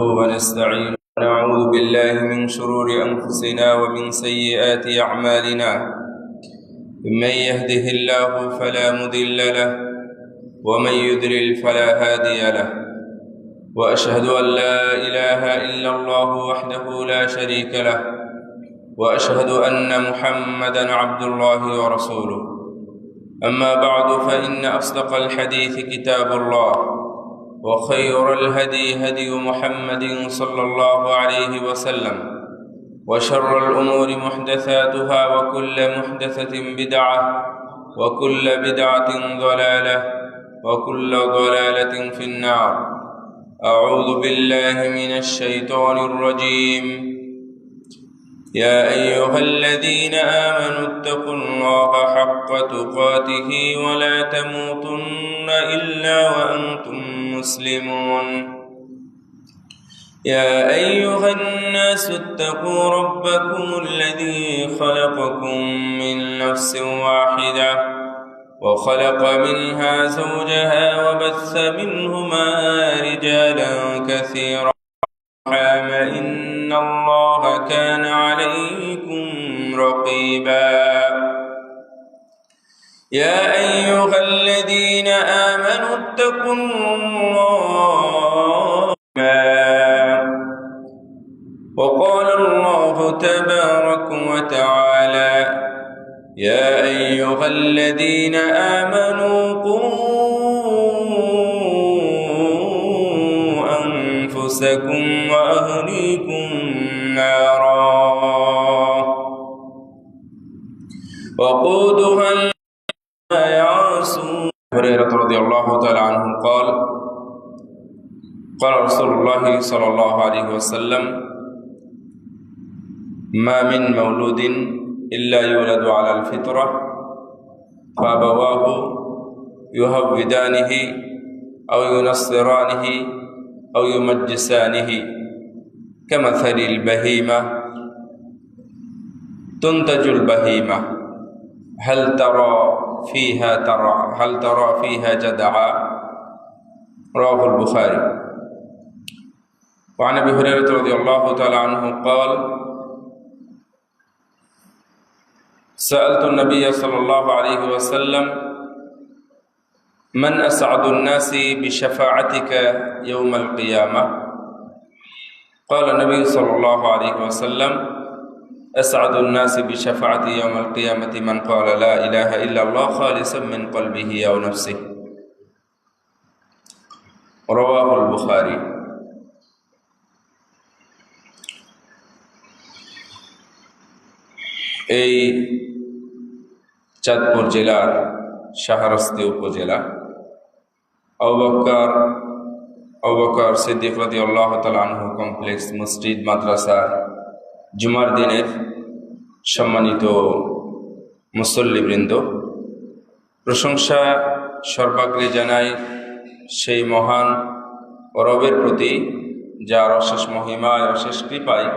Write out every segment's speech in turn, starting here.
ونستعين ونعوذ بالله من شرور أنفسنا ومن سيئات أعمالنا. من يهده الله فلا مضل له ومن يضلل فلا هادي له، وأشهد أن لا إله إلا الله وحده لا شريك له، وأشهد أن محمدا عبد الله ورسوله. أما بعد، فإن أصدق الحديث كتاب الله، وخير الهدي هدي محمد صلى الله عليه وسلم، وشر الأمور محدثاتها، وكل محدثة بدعة، وكل بدعة ضلالة، وكل ضلالة في النار. أعوذ بالله من الشيطان الرجيم. يا أيها الذين آمنوا اتقوا الله حق تقاته ولا تموتن إلا وأنتم مسلمون. يا أيها الناس اتقوا ربكم الذي خلقكم من نفس واحدة، وخلق منها زوجها، وبث منهما رجالا كثيرا، إن الله كان عليكم رقيبا. يا أيها الذين آمنوا اتقوا الله. وقال الله تبارك وتعالى: يا أيها الذين آمنوا قوا أنفسكم وأهليكم نارا وقودها الناس. هريرة رضي الله تعالى عنه قال: قال رسول الله صلى الله عليه وسلم: ما من مولود إلا يولد على الفطرة، فأبواه يهودانه أو ينصرانه أو يمجسانه، كمثل البهيمة تنتج البهيمة، هل ترى فيها جدعا. رواه البخاري. وعن أبي هريرة رضي الله تعالى عنه قال: سألت النبي صلى الله عليه وسلم: من أسعد الناس بشفاعتك يوم القيامة؟ قال النبي صلى الله عليه وسلم: أسعد الناس بشفاعتي يوم القيامة من قال لا إله إلا الله خالصا من قلبه أو نفسه. رواه البخاري। এই চাঁদপুর জেলার শাহরাস্তি উপজেলা আবু বকর সিদ্দিক রাদিয়াল্লাহু তাআলা আনহু কমপ্লেক্স মসজিদ মাদ্রাসার জুমার দিনের সম্মানিত মুসল্লিবৃন্দ, প্রশংসা সর্বাগ্রে জানাই সেই মহান রবের প্রতি, যার অশেষ মহিমায় অশেষ কৃপায়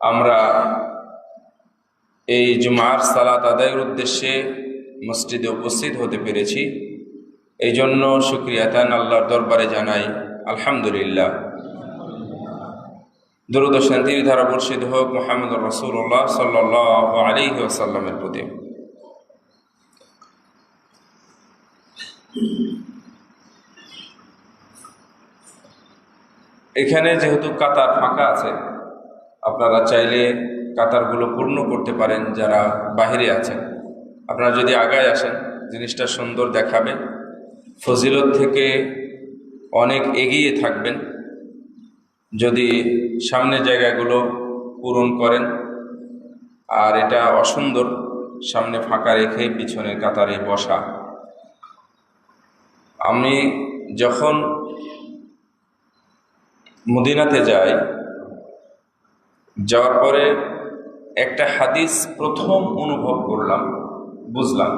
আমরা এই জুমার সালাত আদায়ের উদ্দেশ্যে মসজিদে উপস্থিত হতে পেরেছি। এই জন্য শুকরিয়া তান আল্লাহর দরবারে জানাই আলহামদুলিল্লাহ। দরুদ ও শান্তির ধারা বর্ষিত হোক মুহাম্মদুর রাসূলুল্লাহ সাল্লাল্লাহু আলাইহি ওয়াসাল্লামের প্রতি। এখানে যেহেতু কাতার ফাঁকা আছে, আপনারা চাইলে কাতারগুলো পূর্ণ করতে পারেন যারা বাহিরে আছেন। আপনারা যদি আগায় আসেন, জিনিসটা সুন্দর দেখাবে, ফজিলত থেকে অনেক এগিয়ে থাকবেন যদি সামনের জায়গাগুলো পূরণ করেন। আর এটা অসুন্দর সামনে ফাঁকা রেখে পিছনের কাতারে বসা। আমি যখন মদিনাতে যাই, যাওয়ার পরে একটা হাদিস প্রথম অনুভব করলাম, বুঝলাম।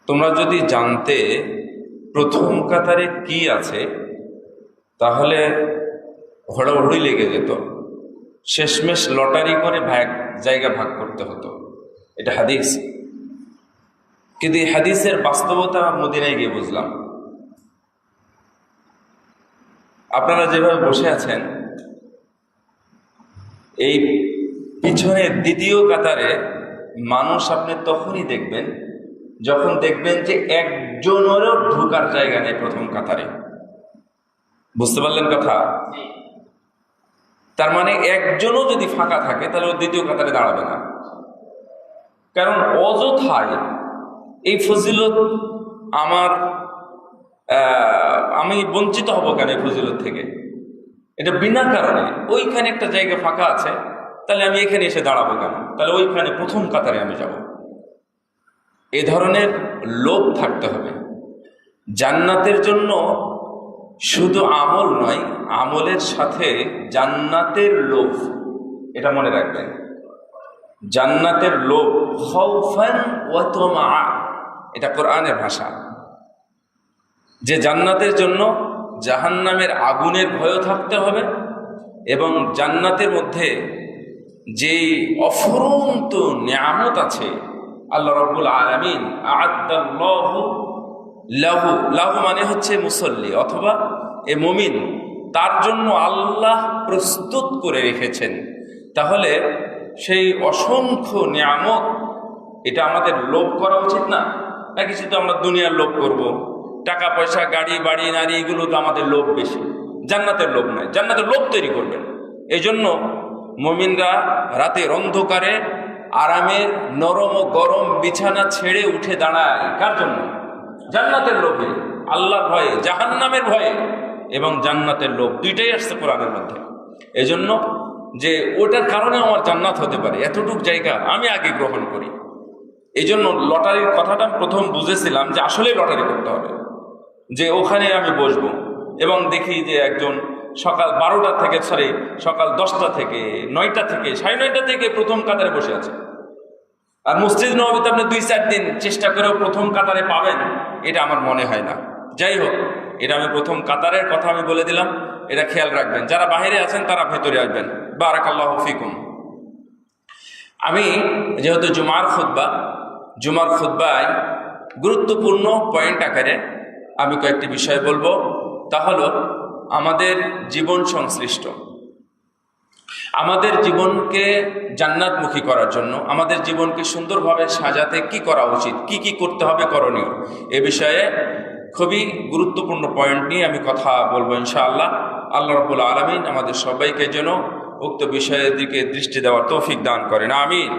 তোমরা যদি জানতে প্রথম কাতারে কি আছে, তাহলে হড়াহড়ি লেগে যেত, শেষমেশ লটারি করে জায়গা ভাগ করতে হতো। এটা হাদিস। কিন্তু এই হাদিসের বাস্তবতা মদিনায় গিয়ে বুঝলাম। আপনারা যেভাবে বসে আছেন, এই পিছনের দ্বিতীয় কাতারে মানুষ আপনি তখনই দেখবেন যখন দেখবেন যে একজনেরও ঢোকার জায়গা নেই প্রথম কাতারে। বুঝতে পারলেন কথা? তার মানে একজনও যদি ফাঁকা থাকে তাহলে ও দ্বিতীয় কাতারে দাঁড়াবে না। কারণ অযথায় এই ফজিলত আমি বঞ্চিত হব কেন এই ফজিলত থেকে? এটা বিনা কারণে ওইখানে একটা জায়গা ফাঁকা আছে, তাহলে আমি এখানে এসে দাঁড়াবো কেন? তাহলে ওইখানে প্রথম কাতারে আমি যাব। এ ধরনের লোভ থাকতে হবে। জান্নাতের জন্য শুধু আমল নয়, আমলের সাথে জান্নাতের লোভ, এটা মনে রাখবেন। জান্নাতের লোভ, খাউফান ওয়া তামা, এটা কোরআনের ভাষা। যে জান্নাতের জন্য জাহান্নামের আগুনের ভয়ও থাকতে হবে, এবং জান্নাতের মধ্যে যে অফুরন্ত নিয়ামত আছে আল্লাহ রাব্বুল আলামিন আ'আদ্দাল্লাহু লাহু, লাহু মানে হচ্ছে মুসল্লি অথবা এ মুমিন, তার জন্য আল্লাহ প্রস্তুত করে রেখেছেন। তাহলে সেই অসংখ্য নিয়ামত, এটা আমাদের লোভ করা উচিত না? নাকি শুধু আমরা দুনিয়ার লোভ করব? টাকা পয়সা, গাড়ি বাড়ি, নারী, এগুলো তো আমাদের লোভ বেশি, জান্নাতের লোভ নাই। জান্নাতের লোভ তৈরি করবেন। এই জন্য মুমিনরা রাতের অন্ধকারে আরামের নরম ও গরম বিছানা ছেড়ে উঠে দাঁড়ায়। কার জন্য? জান্নাতের লোভে, আল্লাহর ভয়ে, জাহান্নামের ভয়ে এবং জান্নাতের লোভ, দুইটাই আসছে কোরআনের মধ্যে। এই জন্য যে ওটার কারণে আমার জান্নাত হতে পারে, এতটুক জায়গা আমি আগে গ্রহণ করি। এই জন্য লটারির কথাটা প্রথম বুঝেছিলাম যে আসলেই লটারি করতে হবে, যে ওখানে আমি বসবো এবং দেখি যে একজন সকাল 12টা থেকে, সকাল 10টা থেকে, 9টা থেকে, 9:30 থেকে প্রথম কাতারে বসে আছে। আর মসজিদ নববীতে আপনি 2-4 দিন চেষ্টা করেও প্রথম কাতারে পাবেন, এটা আমার মনে হয় না। যাই হোক, এটা আমি প্রথম কাতারের কথা আমি বলে দিলাম, এটা খেয়াল রাখবেন। যারা বাইরে আছেন তারা ভেতরে আসবেন। বারাকাল্লাহু ফিকুম। আমি যেহেতু জুমার খুতবায় গুরুত্বপূর্ণ পয়েন্ট আকারে আমি কয়েকটি বিষয় বলবো। তা হলো আমাদের জীবন সংশ্লিষ্ট, আমাদের জীবনকে জান্নাতমুখী করার জন্য, আমাদের জীবনকে সুন্দরভাবে সাজাতে কি করা উচিত, কি কি করতে হবে, করণীয়, এ বিষয়ে খুবই গুরুত্বপূর্ণ পয়েন্ট নিয়ে আমি কথা বলবো ইনশাআল্লাহ। আল্লাহ রাব্বুল আলামিন আমাদের সবাইকে যেন উক্ত বিষয়ের দিকে দৃষ্টি দেওয়ার তৌফিক দান করেন, আমিন।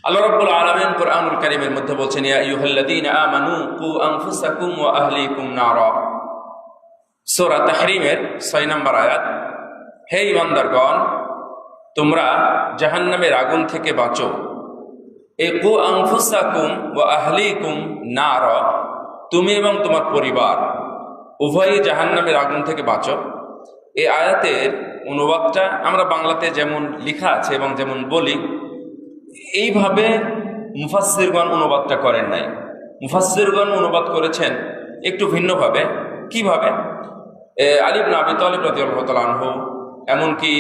আল্লাহ রাব্বুল আলামিন কোরআনুল কারীমের মধ্যে বলছেন, ইয়া আইয়ুহাল্লাযীনা আমানু কু আনফুসাকুম ওয়া আহলিকুম নারা। সূরা তাহরীমের 6 নম্বর আয়াত। হে ঈমানদারগণ, তোমরা জাহান্নামের আগুন থেকে বাঁচো। এ কু আনফুসাকুম ওয়া আহলিকুম নারা, তুমি এবং তোমার পরিবার উভয়ই জাহান্নামের আগুন থেকে বাঁচো। এই আয়াতের অনুবাদটা আমরা বাংলাতে যেমন লেখা আছে এবং যেমন বলি, এইভাবে মুফাসসিরগণ অনুবাদটা করেন নাই। মুফাসসিরগণ অনুবাদ করেছেন একটু ভিন্নভাবে। কিভাবে? আলী ইবনে আবি তালিব রাদিয়াল্লাহু তাআলা আনহু, এমনকি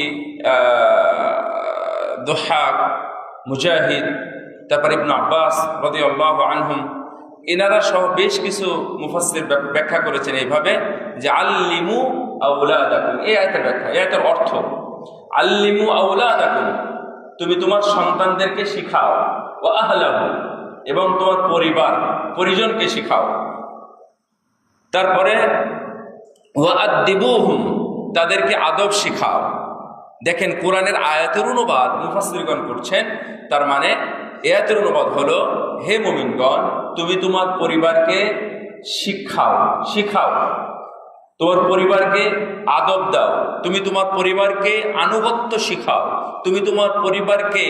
দুহাক, মুজাহিদ, তারপর ইবনে আব্বাস রাদিয়াল্লাহু আনহুম, এনারা সহ বেশ কিছু মুফাসসির ব্যাখ্যা করেছেন এইভাবে যে আল্লিমু আওলাদাকুম। এই আয়াতের ব্যাখ্যা, এই আয়াতের অর্থ আল্লিমু আওলাদাকুম, তুমি তোমার সন্তানদেরকে শিখাও, ও আহলাহু, এবং তোমার পরিজনকে শিখাও। তারপরে ওয়া আদ্দিবুহুম, তাদেরকে আদব শিখাও। দেখেন, কোরআনের আয়াতের অনুবাদ মুফাসসিরগণ করছেন। তার মানে আয়াতের অনুবাদ হলো, হে মুমিনগণ, তুমি তোমার পরিবারকে শিখাও, তোমার পরিবারকে আদব দাও, তুমি তোমার পরিবারকে আনুগত্য শিখাও, তুমি তোমার পরিবারকে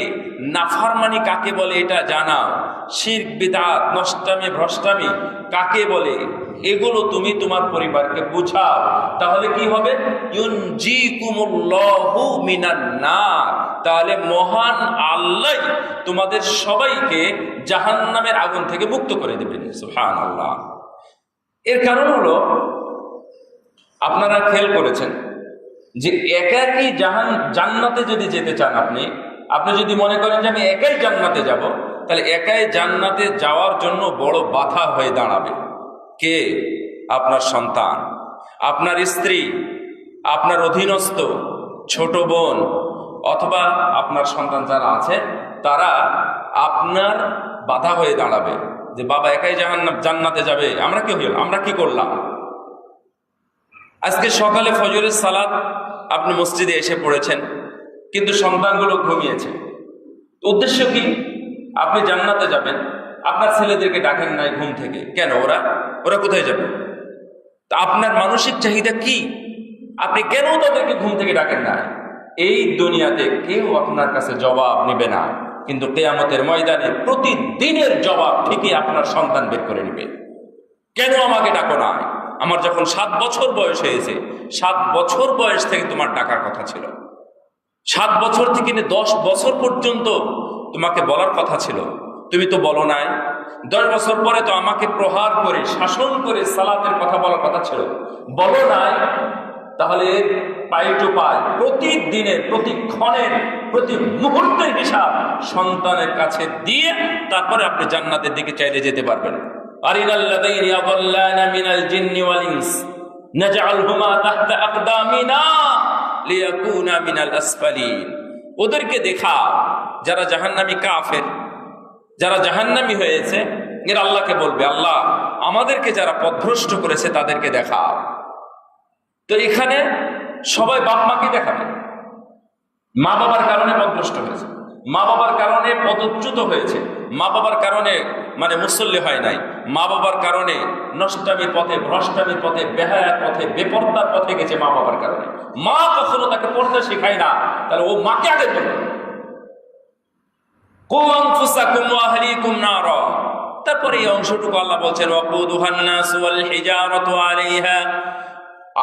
নাফরমানি কাকে বলে এটা জানাও, শিরক, বিদআত, নষ্টামি, ভ্রষ্টামি কাকে বলে এগুলো তুমি তোমার পরিবারকে বুঝাও। তাহলে কি হবে? ইউনজিকুমুল্লাহু মিনান নার, তাহলে মহান আল্লাহ তোমাদের সবাইকে জাহান্নামের আগুন থেকে মুক্ত করে দেবেন। সুবহানাল্লাহ। এর কারণ হলো, আপনারা খেয়াল করেছেন যে একাই জান্নাতে যদি যেতে চান, আপনি যদি মনে করেন যে আমি একাই জান্নাতে যাব, তাহলে একাই জান্নাতে যাওয়ার জন্য বড় বাধা হয়ে দাঁড়াবে কে? আপনার সন্তান। আপনার স্ত্রী, আপনার অধীনস্থ ছোট বোন অথবা আপনার সন্তান যারা আছে তারা আপনার বাধা হয়ে দাঁড়াবে যে বাবা একাই জান্নাতে যাবে, আমরা কি হইল, আমরা কি করলাম। আজকে সকালে ফজরের সালাত আপনি মসজিদে এসে পড়েছেন, কিন্তু সন্তানগুলো ঘুমিয়েছে। উদ্দেশ্য কি? আপনি জান্নাতে যাবেন, আপনার ছেলেদেরকে ডাকেন নাই ঘুম থেকে, কেন? ওরা কোথায় যাবে? তা আপনার মানসিক চাহিদা কি? আপনি কেন তাদেরকে ঘুম থেকে ডাকেন না? এই দুনিয়াতে কেউ আপনার কাছে জবাব নেবে না, কিন্তু কিয়ামতের ময়দানে প্রতিদিনের জবাব ঠিকই আপনার সন্তান বের করে নেবে। কেন আমাকে ডাকো না? আমার যখন 7 বছর বয়স হয়েছে, 7 বছর বয়স থেকে তোমার ডাকার কথা ছিল, 7 বছর থেকে 10 বছর পর্যন্ত তোমাকে বলার কথা ছিল, তুমি তো বলো নাই। 10 বছর পরে তো আমাকে প্রহার করে শাসন করে সালাতের কথা বলার কথা ছিল, বলো নাই। তাহলে পাই টু পাই প্রতিদিনের, প্রতিক্ষণের, প্রতি মুহূর্তের হিসাব সন্তানের কাছে দিয়ে তারপরে আপনি জান্নাতের দিকে চাইলে যেতে পারবেন। আরিনাল্লাযীনা ইয়াদাল্লানা মিনাল জিন্নি ওয়াল ইনস নাজআলহুমা তাহতা আকদামিনা লিয়াকুনা মিনাল আসফালিন। ওদেরকে দেখা যারা জাহান্নামী কাফের, যারা জাহান্নামী হয়েছে, এরা আল্লাহকে বলবে, আল্লাহ আমাদেরকে যারা পথভ্রষ্ট করেছে তাদেরকে দেখা। তো এখানে সবাই বাপ মাকে দেখাবে। মা বাবার কারণে পথভ্রষ্ট হয়েছে, মা বাবার কারণে পদচ্যুত হয়েছে, মা বাবার কারণে মুসল্লি হয় নাই, মা বাবার কারণে নষ্টামির পথে, ভ্রষ্টামির পথে, বেহায়ার পথে, বেপর্দার পথে গেছে মা বাবার কারণে। মা কখনো তাকে পড়তে শেখায় না, তাহলে ও মাকে আগে বলবে। কু আনফুসাকুম ওয়া আহলিকুম নারা। তারপরে এই অংশটুকু আল্লাহ বলছেন ওয়াকুদুহান নাস ওয়াল হিজারাতু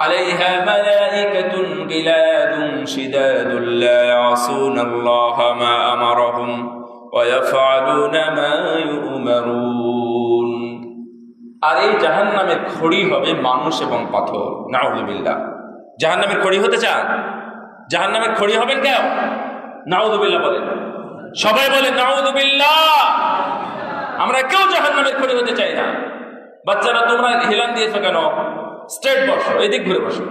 আলাইহা মালাইকাতুন গিলাদুন শিদাদুন লা ইয়াসুনাল্লাহা মা আমারাহুম ওয়া ইয়াফআলুনা মা ইউমারুন। আর এই জাহান্নামের খড়ি হবে মানুষ এবং পাথর। নাউযুবিল্লাহ। জাহান্নামের খড়ি হতে চান? জাহান্নামের খড়ি হবেন কেন? নাউযুবিল্লাহ বলেন, সবাই বলেন নাউযুবিল্লাহ। আমরা কেউ জাহান্নামের খড়ি হতে চাই না। বাচ্চারা তোমরা হিলান দিয়েছো কেন? স্ট্রেট বসো, এদিক ঘুরে বসো।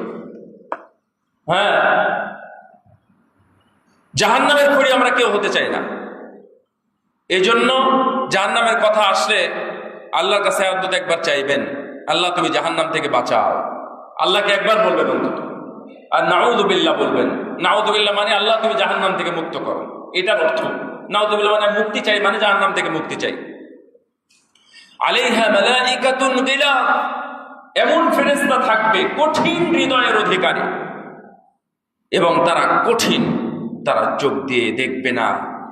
হ্যাঁ, জাহান্নামের খড়ি আমরা কেউ হতে চাই না। এই জন্য জাহান্নামের কথা আসলে আল্লাহর কাছে অন্তত একবার চাইবেন, আল্লাহ তুমি জাহান্নাম থেকে বাঁচাও। আল্লাহকে একবার বলবেন অন্তত, আর নাউযুবিল্লাহ বলবেন। নাউযুবিল্লাহ মানে আল্লাহ তুমি জাহান্নাম থেকে মুক্ত করো, এটার অর্থ। নাউযুবিল্লাহ মানে মুক্তি চাই, মানে জাহান্নাম থেকে মুক্তি চাই। আলাইহা মালাইকাতুন গিলাদ, এমন ফেরেশতা থাকবে কঠিন হৃদয়ের অধিকারী, এবং তারা কঠিন, তারা চোখ দিয়ে দেখবে না,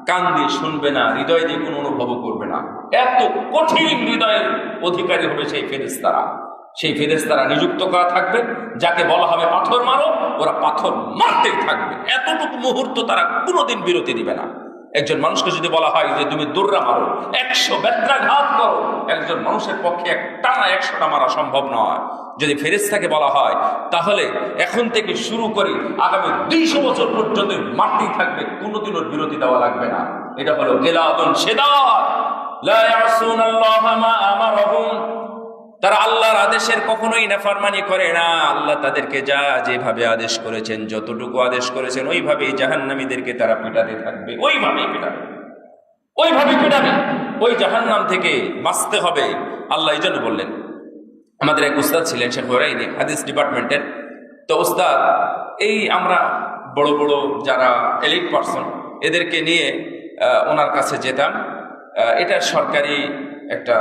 কান দিয়ে শুনবে না, হৃদয় দিয়ে কোনো অনুভব করবে না। এত কঠিন হৃদয়ের অধিকারী হবে সেই ফেরেশতারা। সেই ফেরেশতারা নিযুক্ত করা থাকবে, যাকে বলা হবে পাথর মারো, ওরা পাথর মারতেই থাকবে। এতটুকু মুহূর্ত তারা কোনোদিন বিরতি দিবে না। একজন মানুষকে যদি বলা হয় যে তুমি দৌড়া মারো, 100 বেত্রাঘাত করো, একজন মানুষের পক্ষে টানা 100টা মারা সম্ভব নয়। যদি ফেরেশতাকে বলা হয় তাহলে এখন থেকে শুরু করে আগামী 200 বছর পর্যন্ত মারতেই থাকবে, কোনোদিনও বিরতি দেওয়া লাগবে না। এটা হলো গিলাদুন শিদাদ লা ইয়াসুনাল্লাহা মা আমারাহুম। তারা আল্লাহর আদেশের কখনোই নাফরমানি করে না। আল্লাহ তাদেরকে যা যেভাবে আদেশ করেছেন, যতটুকু আদেশ করেছেন, ওইভাবেই জাহান্নামীদেরকে তারা পিটাতে থাকবে, ওইভাবেই পিটাবে, ওইভাবেই পিটাবে। ওই জাহান্নাম থেকে বাঁচতে হবে। আল্লাহ এই জন্য বললেন, আমাদের এক উস্তাদ ছিলেন শেখ হুরাইনি, হাদিস ডিপার্টমেন্টের। তো উস্তাদ, এই আমরা বড় বড় যারা এলিট পার্সন, এদেরকে নিয়ে ওনার কাছে যেতাম। এটা সরকারি একটা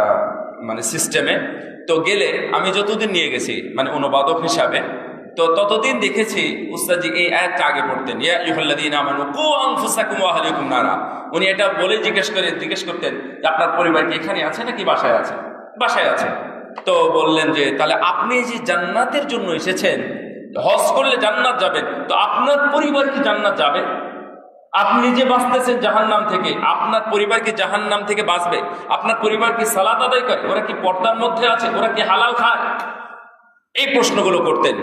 সিস্টেমে। তো গেলে আমি যতদিন নিয়ে গেছি অনুবাদক হিসাবে, তো ততদিন দেখেছি উস্তাদজি এই আয়াতটা আগে পড়তেন, ইয়া আইয়ুহাল্লাযীনা আমানু কু আনফুসাকুম ওয়া আহলিকুম নারা। উনি এটা বলে জিজ্ঞেস করতেন যে আপনার পরিবার কি এখানে আছে নাকি বাসায় আছে? বাসায় আছে। তো বললেন যে তাহলে আপনি যে জান্নাতের জন্য এসেছেন, হজ করলে জান্নাত যাবেন, তো আপনার পরিবার কি জান্নাত যাবে? আপনি যে বাঁচতেছেন জাহান্নাম থেকে, আপনার পরিবার কি জাহান্নাম থেকে বাঁচবে? আপনার পরিবার কি সালাত আদায় করে? ওরা কি পর্দার মধ্যে আছে? ওরা কি হালাল খায়? এই প্রশ্নগুলো করতেন।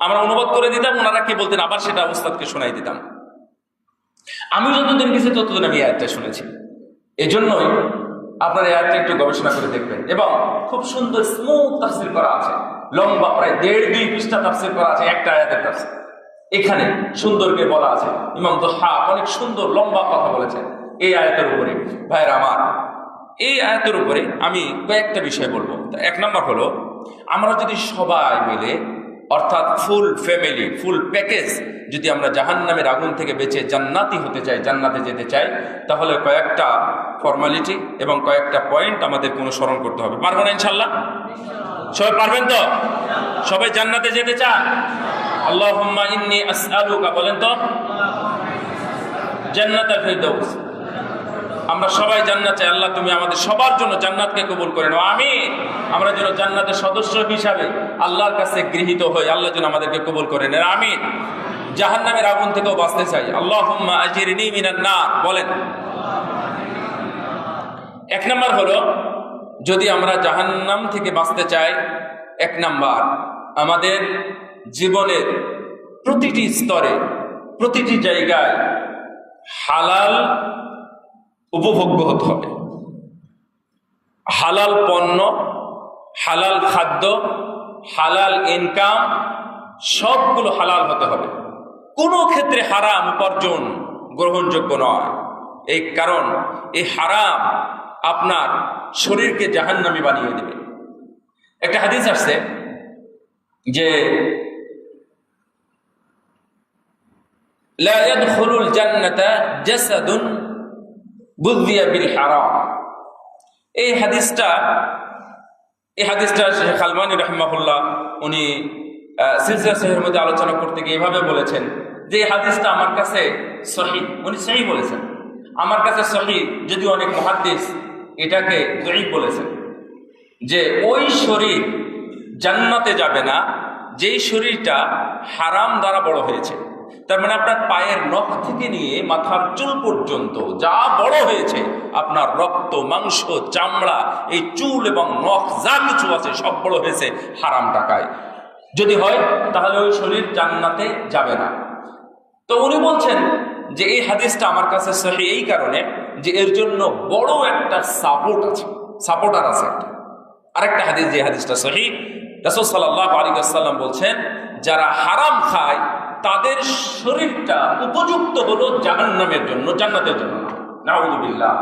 আমরা অনুবাদ করে দিতাম, ওনারা কি বলতেন আবার সেটা উস্তাদকে শোনাই দিতাম। আমি যতদিন গেছি ততদিন আমি আয়াতটা শুনেছি। এই জন্যই আপনার এই আয়াতটা একটু গবেষণা করে দেখবেন, এবং খুব সুন্দর স্মুথ তাফসীর করা আছে। লম্বা প্রায় 1.5-2 পৃষ্ঠা তাফসীর করা আছে একটা আয়াতের তাফসীর। এখানে সুন্দর করে বলা আছে, ইমাম দুহ্হাক অনেক সুন্দর লম্বা কথা বলেছেন এই আয়াতের উপরে। ভাইরা আমার, এই আয়াতের উপরে আমি কয়েকটা বিষয় বলবো। এক নম্বর হলো, আমরা যদি সবাই মিলে অর্থাৎ ফুল ফ্যামিলি ফুল প্যাকেজ যদি আমরা জাহান্নামের আগুন থেকে বেঁচে জান্নাতি হতে চাই, জান্নাতে যেতে চাই, তাহলে কয়েকটা ফর্মালিটি এবং কয়েকটা পয়েন্ট আমাদের অনুসরণ করতে হবে। পারবো না ইনশাল্লাহ? সবাই পারবেন তো? সবাই জান্নাতে যেতে চান? আল্লাহুম্মা ইন্নী আসআলুকা, বলেন তো, জান্নাতুল ফিরদাউস। আমরা সবাই জান্নাত চাই। আল্লাহ তুমি আমাদের সবার জন্য জান্নাতকে কবুল করে নাও, আমিন। আমরা যেন জান্নাতের সদস্য হিসাবে আল্লাহর কাছে গৃহীত হই, আল্লাহ যেন আমাদেরকে কবুল করে নেন, আমিন। জাহান্নামের আগুন থেকেও বাঁচতে চাই, আল্লাহুম্মা আজিরনি মিনান নার, বলেন। এক নাম্বার হলো, যদি আমরা জাহান্নাম থেকে বাঁচতে চাই, এক নাম্বার আমাদের জীবনের প্রতিটি স্তরে প্রতিটি জায়গায় হালাল উপভোগ্য হতে হবে। হালাল পণ্য, হালাল খাদ্য, হালাল ইনকাম, সবগুলো হালাল হতে হবে। কোনো ক্ষেত্রে হারাম উপার্জন গ্রহণযোগ্য নয়। এই কারণ এই হারাম আপনার শরীরকে জাহান্নামী বানিয়ে দেবে। একটা হাদিস আসছে যে লা ইয়াদখুলুল জান্নাতা জাসাদুন বুযিয়া বিল হারাম। এই হাদিসটা শেখ আলবানী রাহিমাহুল্লাহ উনি সিলসিলা সহিহের মধ্যে আলোচনা করতে গিয়ে এভাবে বলেছেন যে এই হাদিসটা আমার কাছে সহিহ, উনি সহিহ বলেছেন, আমার কাছে সহিহ, যদি অনেক মুহাদ্দিস এটাকে যঈফ বলেছেন। যে ওই শরীর জান্নাতে যাবে না যেই শরীরটা হারাম দ্বারা বড় হয়েছে। তার মানে আপনার পায়ের নখ থেকে নিয়ে মাথার চুল পর্যন্ত যা বড় হয়েছে, আপনার রক্ত, মাংস, চামড়া, এই চুল এবং নখ যা কিছু আছে সব বড় হয়েছে হারাম টাকায়। যদি হয় তাহলে ওই শরীর জান্নাতে যাবে না। তো উনি বলছেন যে এই হাদিসটা আমার কাছে সহিহ এই কারণে যে এর জন্য বড় একটা সাপোর্টার আছে একটা। আরেকটা হাদিস, যে হাদিসটা সহিহ, রাসূল সাল্লাল্লাহু আলাইহি ওয়াসাল্লাম বলছেন, যারা হারাম খায় তাদের শরীরটা উপযুক্ত হলো জাহান্নামের জন্য, জান্নাতের জন্য না। নাউযুবিল্লাহ।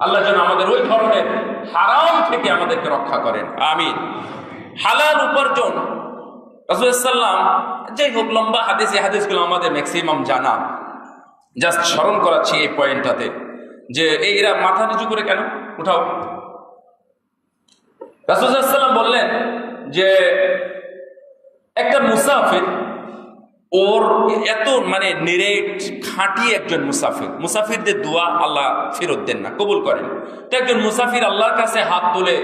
আল্লাহ যেন আমাদের ওই ধরনের হারাম থেকে আমাদেরকে রক্ষা করেন, আমিন। হালাল উপার্জন, রাসূল সাল্লাল্লাহু আলাইহি ওয়াসাল্লাম, যাই হোক লম্বা হাদিস, এই হাদিসগুলো আমাদের ম্যাক্সিমাম জানা, জাস্ট স্মরণ করাচ্ছি এই পয়েন্টটাতে যে এরা মাথা নিচু করে কেন উঠাও। রাসূল সাল্লাল্লাহু আলাইহি ওয়াসাল্লাম বললেন যে একটা মুসাফির, ওর এত মানে নিরেট খাঁটি একজন মুসাফিরদের দোয়া আল্লাহ ফেরত দেন না, কবুল করেন। তো একজন মুসাফির আল্লাহর কাছে হাত তুলে,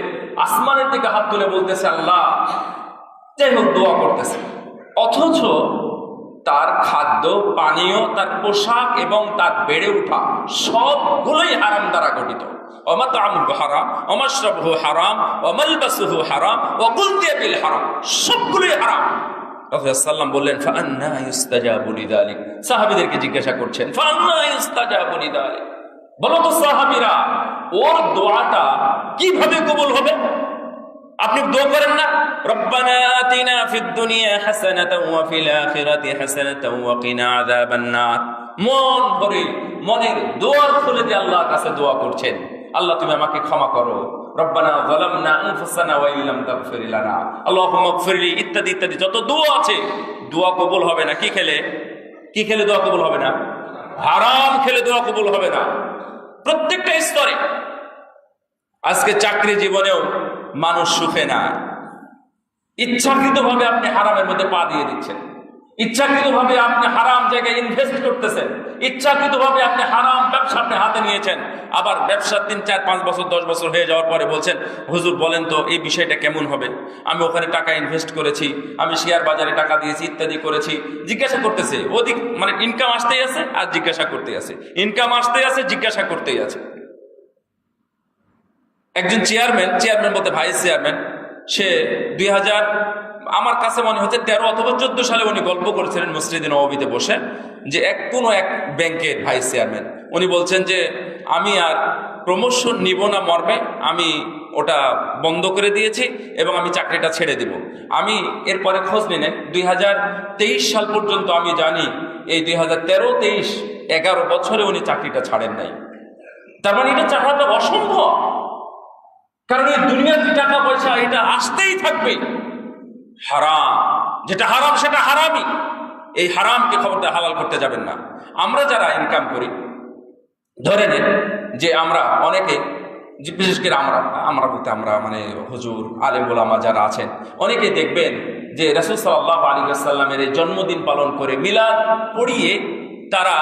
আসমানের দিকে হাত তুলে বলতেছে আল্লাহ, যাই হোক দোয়া করতেছে, অথচ তার খাদ্য পানীয়, তার পোশাক এবং তার বেড়ে ওঠা সবগুলোই হারাম দ্বারা গঠিত। ওমাতামুহু হারাম, ওমাশরাবুহু হারাম, ওমালবাসুহু হারাম, ওয়াগুযিয়া বিল হারাম, সবগুলোই হারাম। রাসূল সাল্লাল্লাহু বললেন, ফাআন্না ইউস্তাজাবু লিযালিক। সাহাবীদেরকে জিজ্ঞাসা করছেন, ফাআন্না ইউস্তাজাবু লিযালিক, বলো তো সাহাবীরা, ওর দোয়াটা কিভাবে কবুল হবে? আপনি দোয়া করেন না, রব্বানা আতিনা ফিদ দুনিয়া হাসানাতাও ওয়া ফিল আখিরাতি হাসানাতাও ওয়া কিনা আযাবান নার। মন ভরে মনের দোয়ার খুলে দিয়ে আল্লাহর কাছে দোয়া করছেন, আল্লাহ তুমি আমাকে ক্ষমা করো, রব্বানা যালামনা আনফুসানা ওয়া ইল্লাম তাগফির লানা, আল্লাহুম্মা ইগফিরলি, ইত্যাদি ইত্যাদি যত দোয়া আছে। দোয়া কবুল হবে না কি খেলে দোয়া কবুল হবে না? হারাম খেলে দোয়া কবুল হবে না। প্রত্যেকটা স্তরে। আজকে চাকরি জীবনেও মানুষ সুখে না, ইচ্ছাকৃতভাবে আপনি হারামের মধ্যে পা দিয়ে দিচ্ছেন, ইচ্ছাকৃতভাবে আপনি হারাম জায়গায় ইনভেস্ট করতেছেন, ইচ্ছাকৃতভাবে আপনি হারাম ব্যবসা আপনি হাতে নিয়েছেন। আবার ব্যবসা 3, 4, 5 বছর 10 বছর হয়ে যাওয়ার পরে বলছেন, হুজুর বলেন তো এই বিষয়টা কেমন হবে, আমি ওখানে টাকা ইনভেস্ট করেছি, আমি শেয়ার বাজারে টাকা দিয়েছি, ইত্যাদি করেছি। জিজ্ঞাসা করতেছে, ওদিক মানে ইনকাম আসতেই আছে আর জিজ্ঞাসা করতেই আছে, ইনকাম আসতেই আছে, জিজ্ঞাসা করতেই আছে। একজন চেয়ারম্যান বলতে ভাইস চেয়ারম্যান, সে 2000 আমার কাছে মনে হচ্ছে 13 অথবা 14 সালে উনি গল্প করেছিলেন মসজিদে নববীতে বসে, যে কোনো এক ব্যাংকের ভাইস চেয়ারম্যান, উনি বলছেন যে আমি আর প্রমোশন নিব না মর্মে আমি ওটা বন্ধ করে দিয়েছি এবং আমি চাকরিটা ছেড়ে দেব। আমি এরপরে খোঁজ নিয়ে 2023 সাল পর্যন্ত আমি জানি এই 2013-23 11 বছরে উনি চাকরিটা ছাড়েন নাই। তার মানে এটা চাকরিটা অসম্ভব, কারণ এই দুনিয়ার যে টাকা পয়সা এটা আসতেই থাকবে। হারাম, যেটা হারাম সেটা হারামই। এই হারামকে খবরদার হালাল করতে যাবেন না। আমরা যারা ইনকাম করি, ধরে নেন যে আমরা অনেকে, বিশেষ করে আমরা বলতে আমরা মানে হুজুর আলেম ওলামা যারা আছেন, অনেকে দেখবেন যে রাসূল সাল্লাল্লাহু আলাইহি ওয়াসাল্লামের এই জন্মদিন পালন করে মিলাদ পড়িয়ে তারা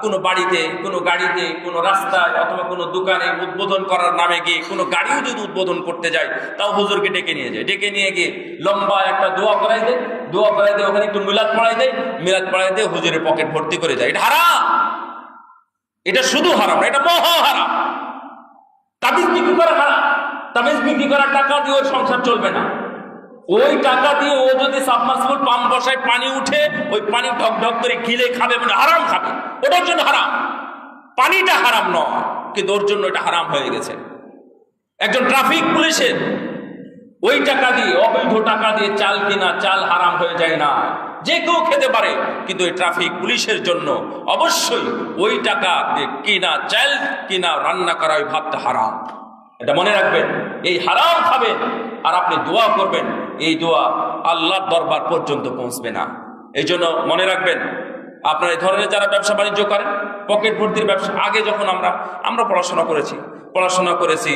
কোনো বাড়িতে, কোনো গাড়িতে, কোনো রাস্তায় অথবা কোনো দোকানে উদ্বোধন করার নামে গিয়ে কোনো গাড়িও যদি উদ্বোধন করতে যায় তাও হুজুরকে ডেকে নিয়ে যায়, ডেকে নিয়ে গিয়ে লম্বা একটা দোয়া করাই দেয়, ওখানে একটু মিলাদ পড়াই দেয়, মিলাদ পড়াই দিয়ে হুজুরের পকেট ভর্তি করে যায়। এটা হারাম, এটা শুধু হারাম না, এটা মহা হারাম। তাবিজ বিক্রি করা হারাম। তাবিজ বিক্রি করার টাকা দিয়ে ওর সংসার চলবে না। ওই টাকা দিয়ে ও যদি সাবমার্সিবল পাম্প বসায়, পানি উঠে, ওই পানি ঢক ঢক করে গিলে খাবে, মানে হারাম খাবে, ওটার জন্য হারাম। পানিটা হারাম নয়, কিন্তু ওর জন্য এটা হারাম হয়ে গেছে। একজন ট্রাফিক পুলিশের ওই টাকা দিয়ে, অবৈধ টাকা দিয়ে চাল কিনা, চাল হারাম হয়ে যায় না, যে কেউ খেতে পারে, কিন্তু ওই ট্রাফিক পুলিশের জন্য অবশ্যই ওই টাকা দিয়ে কিনা চাল কিনা রান্না করা ওই ভাতটা হারাম। এটা মনে রাখবেন। এই হারাম খাবেন আর আপনি দোয়া করবেন, এই দোয়া আল্লাহর দরবার পর্যন্ত পৌঁছবে না। এই জন্য মনে রাখবেন, আপনার এই ধরনের যারা ব্যবসা বাণিজ্য করেন, পকেট ভর্তির ব্যবসা, আগে যখন আমরা পড়াশোনা করেছি,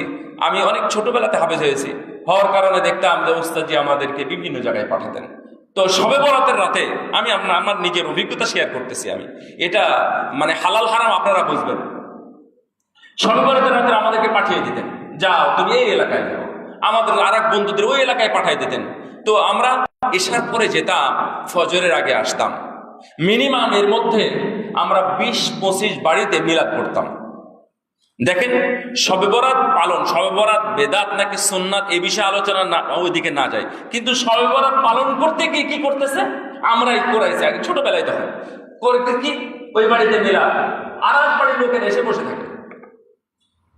আমি অনেক ছোটবেলাতে হাফেজ হওয়ার কারণে দেখতাম যে উস্তাদজি আমাদেরকে বিভিন্ন জায়গায় পাঠাতেন। তো শবে বরাতের রাতে আমি আমার নিজের অভিজ্ঞতা শেয়ার করতেছি, আমি এটা মানে হালাল হারাম আপনারা বুঝবেন। শবে বরাতের রাতে আমাদেরকে পাঠিয়ে দিতেন, যাও তুমি এই এলাকায় যাও। আমাদের আর এক বন্ধুদের ওই এলাকায় পাঠিয়ে দিতেন। তো আমরা এশার পরে যেতাম, ফজরের আগে আসতাম। মিনিমাম এর মধ্যে আমরা 20-25 বাড়িতে মিলাদ করতাম। দেখেন, শবে বরাত পালন, শবে বরাত বেদাত নাকি সুন্নাত এই বিষয়ে আলোচনা না, ওইদিকে না যায়, কিন্তু শবে বরাত পালন করতে গিয়ে কি করতেছে, আমরাই করাইছি আগে ছোটবেলায়। তখন করতে কি, ওই বাড়িতে মিলাদ, আর এক বাড়ির লোকের এসে বসে থাকে।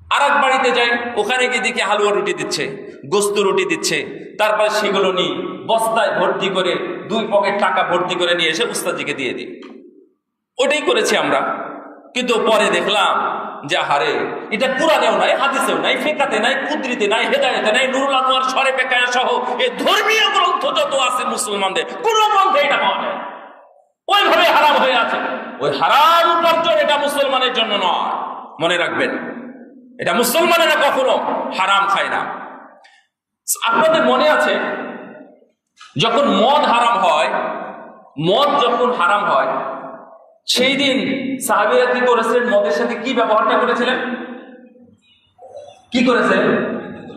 আর এক বাড়িতে যাই, ওখানে গিয়ে দেখি হালুয়া রুটি দিচ্ছে, গোস্ত রুটি দিচ্ছে। তারপর সেগুলো নিয়ে বস্তায় ভর্তি করে 2 পকেট টাকা ভর্তি করে নিয়ে এসে উস্তাদজিকে দিয়ে দিই। ওটাই করেছি আমরা। কিন্তু পরে দেখলাম যে হারে, এটা কুরআনেও নাই, হাদিসেও নাই, ফিকাতে নাই, কুদরিতে নাই, হেদায়েতে নাই, নুরুল আনোয়ার শরে পেকায়া সহ এই ধর্মীয় গ্রন্থ যত আছে মুসলমানদের, কোনো গ্রন্থে এটা পাওয়া যায়। ওইভাবে হারাম হয়ে আছে। ওই হারাম উপার্জন এটা মুসলমানের জন্য নয়, মনে রাখবেন। এটা মুসলমানেরা কখনো হারাম খায় না। আপনাদের মনে আছে যখন মদ হারাম হয়, মদ যখন হারাম হয়, সেই দিন সাহাবীরা কি করেছিলেন, মদের সাথে কি ব্যবহারটা করেছিলেন, কি করেছেন,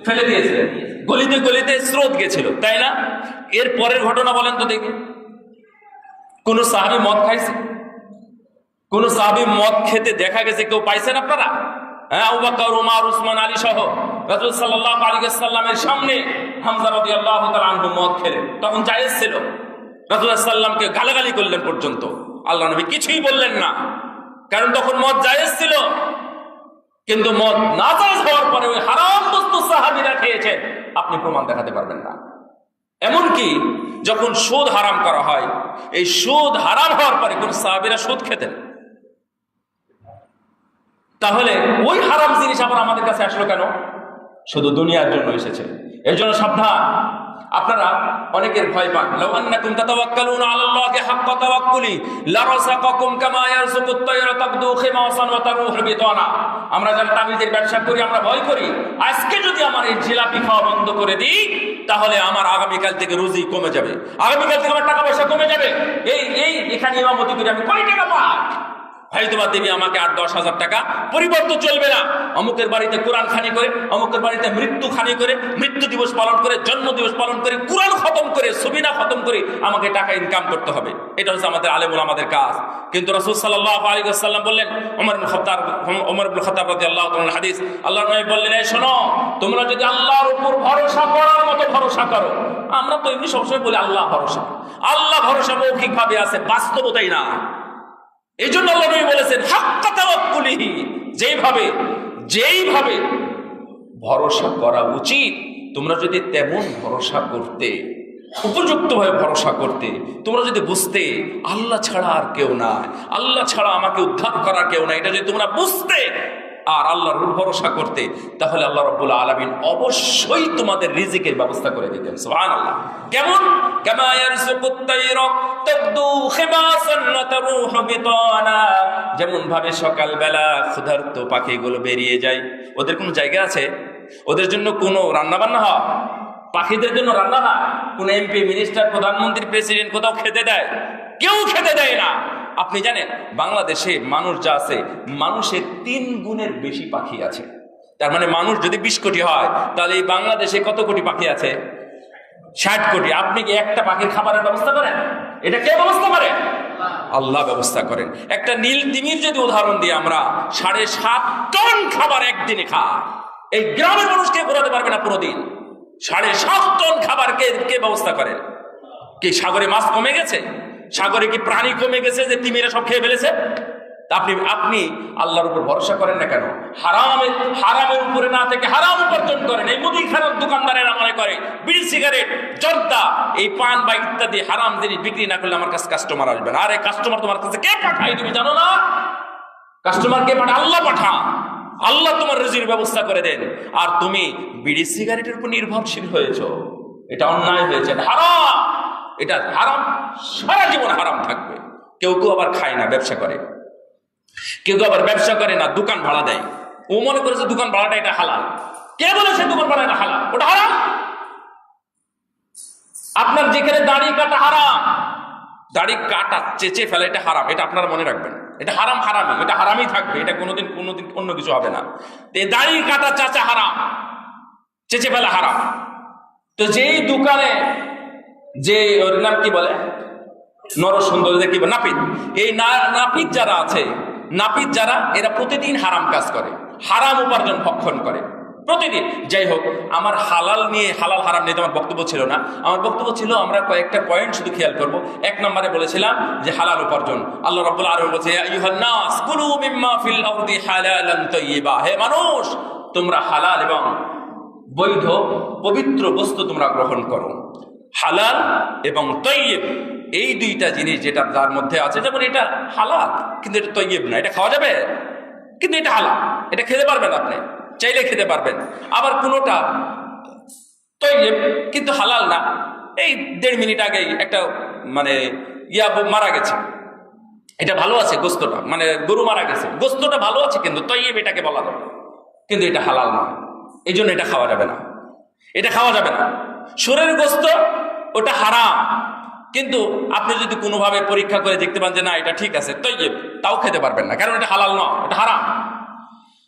ফেলে দিয়েছিলেন। গলিতে গলিতে স্রোত গেছিল, তাই না? এর পরের ঘটনা বলেন তো দেখি, কোন সাহাবী মদ খাইছে? কোন সাহাবী মদ খেতে দেখা গেছে কেউ পাইছেন আপনারা? হ্যাঁ, আবু বকর, ওমর, উসমান, আলী সহ রাসূল সাল্লাল্লাহু আলাইহি ওয়াসাল্লামের সামনে হামজা রাদিয়াল্লাহু তাআলা আনহু মদ খেলেন। তখন জায়েজ ছিল, রাসূল সাল্লাল্লাহু আলাইহি ওয়াসাল্লামকে গালাগালি করলেন পর্যন্ত, আল্লাহ নবী কিছুই বললেন না, কারণ তখন মদ জায়েজ ছিল। কিন্তু মদ নাজায়েজ হওয়ার পরে ওই হারাম বস্তু সাহাবীরা খেয়েছেন, আপনি প্রমাণ দেখাতে পারবেন না। এমনকি যখন সুদ হারাম করা হয়, এই সুদ হারাম হওয়ার পরে কোন সাহাবীরা সুদ খেতেন? তাহলে ওই হারাম জিনিস আবার আমাদের কাছে আসলো কেন? শুধু দুনিয়ার জন্য এসেছে। এর জন্য সাবধান। আপনারা অনেকের ভয় পান, লাউ আন্নাকুম তাতাওয়াক্কালুনা আলাল্লাহি হাক্কা তাওয়াক্কুলি লারাযাকাকুম কামা ইয়ারযুকুত তায়রা তাকদু খিমাসান ওয়া তারুহু বিতানা। আমরা যারা তাবিজের ব্যবসা করি, আমরা ভয় করি, আজকে যদি আমার এই জিলাপি খাওয়া বন্ধ করে দিই, তাহলে আমার আগামীকাল থেকে রুজি কমে যাবে, আগামীকাল থেকে আমার টাকা পয়সা কমে যাবে। এখানে ইমামতি করে আমি কয় টাকা পাই? ভাই তোমার দেবী আমাকে 8-10 হাজার টাকা, পরিবর্তন চলবে না। অমুকের বাড়িতে কোরআন খানি করে, অমুকের বাড়িতে মৃত্যু খানি করে, মৃত্যু দিবস পালন করে, জন্ম দিবস পালন করে, কোরআন খতম করে, সুবিনা খতম করে আমাকে টাকা ইনকাম করতে হবে। এটা হচ্ছে আমাদের আলেম ওলামাদের কাজ। কিন্তু রাসূল সাল্লাল্লাহু আলাইহি ওয়াসাল্লাম বললেন, ওমর ইবনে খাত্তাব রাদিয়াল্লাহু তাআলা হাদিস, আল্লাহর নবী বললেন, এই শোনো, তোমরা যদি আল্লাহর উপর ভরসা করার মতো ভরসা করো। আমরা তো এমনি সবসময় বলি আল্লাহ ভরসা, আল্লাহ ভরসা মৌখিক ভাবে আছে, বাস্তবতাই না। এই জন্য আল্লাহ নবী বলেছেন হাক্কা তাওয়াক্কুলিহি, যেইভাবে ভরসা করা উচিত। তোমরা যদি তেমন ভরসা করতে, উপযুক্তভাবে ভরসা করতে, তোমরা যদি বুঝতে আল্লাহ ছাড়া আর কেউ নাই, আল্লাহ ছাড়া আমাকে উদ্ধার করার কেউ নাই, এটা যদি তোমরা বুঝতে আর আল্লাহর ভরসা করতে, তাহলে আল্লাহ রাব্বুল আলামিন অবশ্যই তোমাদের রিজিকের ব্যবস্থা করে দিতেন। সুবহানাল্লাহ। কেমন? কামা ইয়ারযুকুত তায়রা তাবদু খিমাসান ওয়া তারুহু বিতানা, যেমন ভাবে সকালবেলা ক্ষুধার্ত পাখিগুলো বেরিয়ে যায়, ওদের কোনো জায়গা আছে? ওদের জন্য কোনো রান্না বান্না হয়? পাখিদের জন্য রান্না হয়? কোন এমপি, মিনিস্টার, প্রধানমন্ত্রী, প্রেসিডেন্ট কোথাও খেতে দেয়? কেউ খেতে দেয় না। আপনি জানেন বাংলাদেশে মানুষ যা আছে, মানুষের 3 গুণের বেশি পাখি আছে। তার মানে মানুষ যদি 20 কোটি হয়, তাহলে এই বাংলাদেশে কত কোটি পাখি আছে? 60 কোটি। আপনি কি একটা পাখির খাবারের ব্যবস্থা করেন? এটা কে ব্যবস্থা করে? আল্লাহ ব্যবস্থা করেন। একটা নীল তিমির যদি উদাহরণ দিই, আমরা 7.5 টন খাবার একদিনে খায়। এই গ্রামের মানুষকে ঘোরাতে পারবে না পুরো দিন। 7.5 টন খাবার কে ব্যবস্থা করেন? কি সাগরে মাছ কমে গেছে? সাগরে কি প্রাণী কমে গেছে যে তিমিরা সব খেয়ে ফেলেছে? আপনি আল্লাহর উপর ভরসা করেন না কেন? হারামের উপরে না থেকে হারাম উপার্জন করেন। এই মুদিখানার দোকানদারেরা মনে করে বিড়ি, সিগারেট, জর্দা, এই পান বা ইত্যাদি হারাম জিনিস বিক্রি না করলে আমার কাছে কাস্টমার আসবে না। আরে কাস্টমার তোমার কাছে কে পাঠায় তুমি জানো না? কাস্টমার কে পাঠায়? আল্লাহ পাঠান। আল্লাহ তোমার রুজির ব্যবস্থা করে দেন। আর তুমি বিড়ি সিগারেটের উপর নির্ভরশীল হয়েছো, এটা অন্যায় হয়েছে, এটা হারাম। এটা হারাম, সারা জীবন হারাম থাকবে। কেউ আবার খায় না, ব্যবসা করে। কেউ আবার ব্যবসা করে না, দোকান ভাড়া দেয়। ও মনে করেছে দোকান ভাড়াটা এটা হালাল। কে বলেছে দোকান ভাড়া এটা হালাল? ওটা হারাম। আপনার যেখানে দাড়ি কাটা হারাম, দাড়ি কাটা চেঁচে ফেলে, এটা হারাম। এটা আপনারা মনে রাখবেন। এটা হারাম, হারামই, এটা হারামই থাকবে। এটা কোনোদিন অন্য কিছু হবে না। দাড়ি কাটা চাচা হারাম, চেঁচে ফেলা হারাম। তো যেই দোকানে, যে ওর নাম কি বলে, নরসুন্দর, কি বলে, নাপিত, এই নাপিত যারা আছে, নাপিত যারা, এরা প্রতিদিন হারাম কাজ করে, হারাম উপার্জন ভক্ষণ করে প্রতিদিন। যাই হোক, আমার হালাল নিয়ে, হালাল হারাম নিয়ে আমার বক্তব্য ছিল না। আমার বক্তব্য ছিল আমরা কয়েকটা পয়েন্ট শুধু খেয়াল করব। 1 নম্বরে বলেছিলাম যে হালাল উপার্জন। আল্লাহ রাব্বুল আলামিন বলেছে, ইয়া আইয়ুহান নাস কুলু মিম্মা ফিল আরদি হালালান তাইয়্যিবা, হে মানুষ তোমরা হালাল এবং বৈধ পবিত্র বস্তু তোমরা গ্রহণ করো। হালাল এবং তৈয়ব, এই 2টা জিনিস যেটা তার মধ্যে আছে। যেমন এটা হালাল কিন্তু এটা তৈয়ব না, এটা খাওয়া যাবে, কিন্তু এটা হালাল, এটা খেতে পারবেন, আপনি চাইলে খেতে পারবেন। আবার কোনোটা তৈয়ব কিন্তু হালাল না। এই 1.5 মিনিট আগেই একটা মারা গেছে, এটা ভালো আছে গোস্তটা, গরু মারা গেছে, গোস্তটা ভালো আছে, কিন্তু তৈয়ব এটাকে বলা যাবে, কিন্তু এটা হালাল না। এই জন্য এটা খাওয়া যাবে না, এটা খাওয়া যাবে না। শরীরের গোস্ত ওটা হারাম, কিন্তু আপনি যদি কোনোভাবে পরীক্ষা করে দেখতে পান যে না এটা ঠিক আছে, তৈয়ব, তাও খেতে পারবেন না, কারণ এটা হালাল না, এটা হারাম।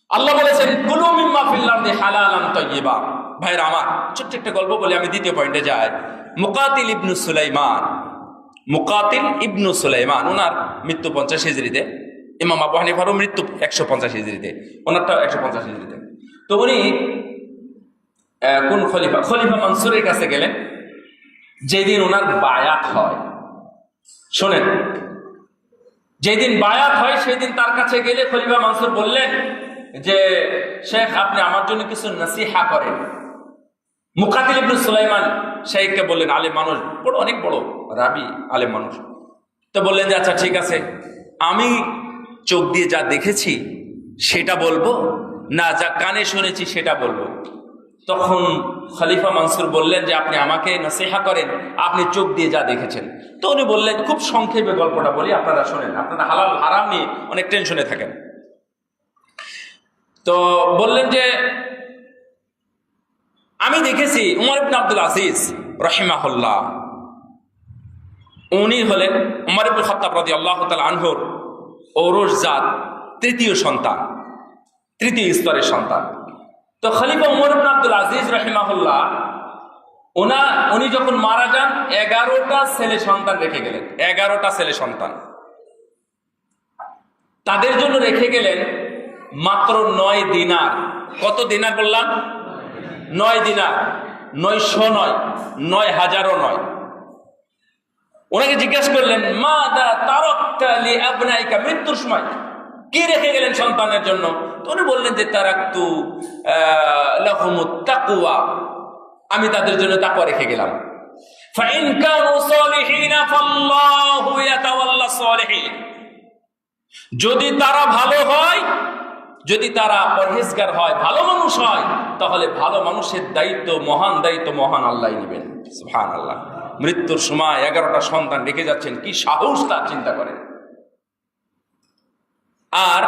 আল্লাহ বলেছেন কুলু মিম্মা ফিল আরদি হালালান তাইয়্যিবা। ভাইরা আমার, ছোট্ট একটা গল্প বলে আমি দ্বিতীয় পয়েন্টে যাই। মুকাতিল ইবনু সুলাইমান, ওনার মৃত্যু 50 হিজরিতে। ইমাম আবু হানিফারও মৃত্যু 150 হিজরিতে, ওনারটা 150 হিজরিতে। তো উনি কোন খলিফা মনসুরের কাছে গেলেন যেদিন ওনার বায়াত হয়। শোনেন, যেদিন বায়াত হয় সেদিন তার কাছে গেলে খলিফা মনসুর বললেন যে শেখ, আপনি আমার জন্য কিছু নসিহা করেন। মুকাতিল ইবনে সুলাইমান শেখকে বললেন, আলেম মানুষ, অনেক বড় রাবি, আলেম মানুষ। তো বললেন যে আচ্ছা ঠিক আছে, আমি চোখ দিয়ে যা দেখেছি সেটা বলবো, না যা কানে শুনেছি সেটা বলবো। তখন খলিফা মনসুর বললেন যে আপনি আমাকে নসিহা করেন, আপনি চোখ দিয়ে যা দেখেছেন। তো উনি বললেন, খুব সংক্ষেপে গল্পটা বলি, আপনারা শোনেন, আপনারা হালাল হারাম নিয়ে অনেক টেনশনে থাকেন। তো বললেন যে আমি দেখেছি উমর ইবনে আব্দুল আজিজ রাহিমাহুল্লাহ, উনি হলেন উমর ইবনে খাত্তাব রাদিয়াল্লাহু তাআলা আনহুর ঔরসজাত 3য় সন্তান, 3য় স্তরের সন্তান। তো খলিফা উমর ইবনে আব্দুল আজিজ রাহিমাহুল্লাহ, উনি যখন মারা যান 11টা ছেলে সন্তান রেখে গেলেন। 11টা ছেলে সন্তান, তাদের জন্য রেখে গেলেন মাত্র 9 দিনার। কত দিনার বললাম? 9 দিনার। 900 নয়, 9000ও নয়। ওনাকে জিজ্ঞাসা করলেন, মাদা তারাকতা লি আবনাইকা, মৃত্যুর সময় কি রেখে গেলেন সন্তানের জন্য? তো উনি বললেন যে তারাকতু লাহুমুত তাকওয়া, আমি তাদের জন্য তাকওয়া রেখে গেলাম। ফাইন কানু সালিহিনা ফাল্লাহু ইয়াতাওয়াল্লা সালিহিন, যদি তারা ভালো হয়, যদি তারা পরহেজগার হয়, ভালো মানুষ হয়, তাহলে ভালো মানুষের দায়িত্ব, মহান দায়িত্ব মহান আল্লাহই নেবেন। সুবহানাল্লাহ। মৃত্যুর সময় 11টা সন্তান রেখে যাচ্ছেন, কি সাহস তার, চিন্তা করেন। আর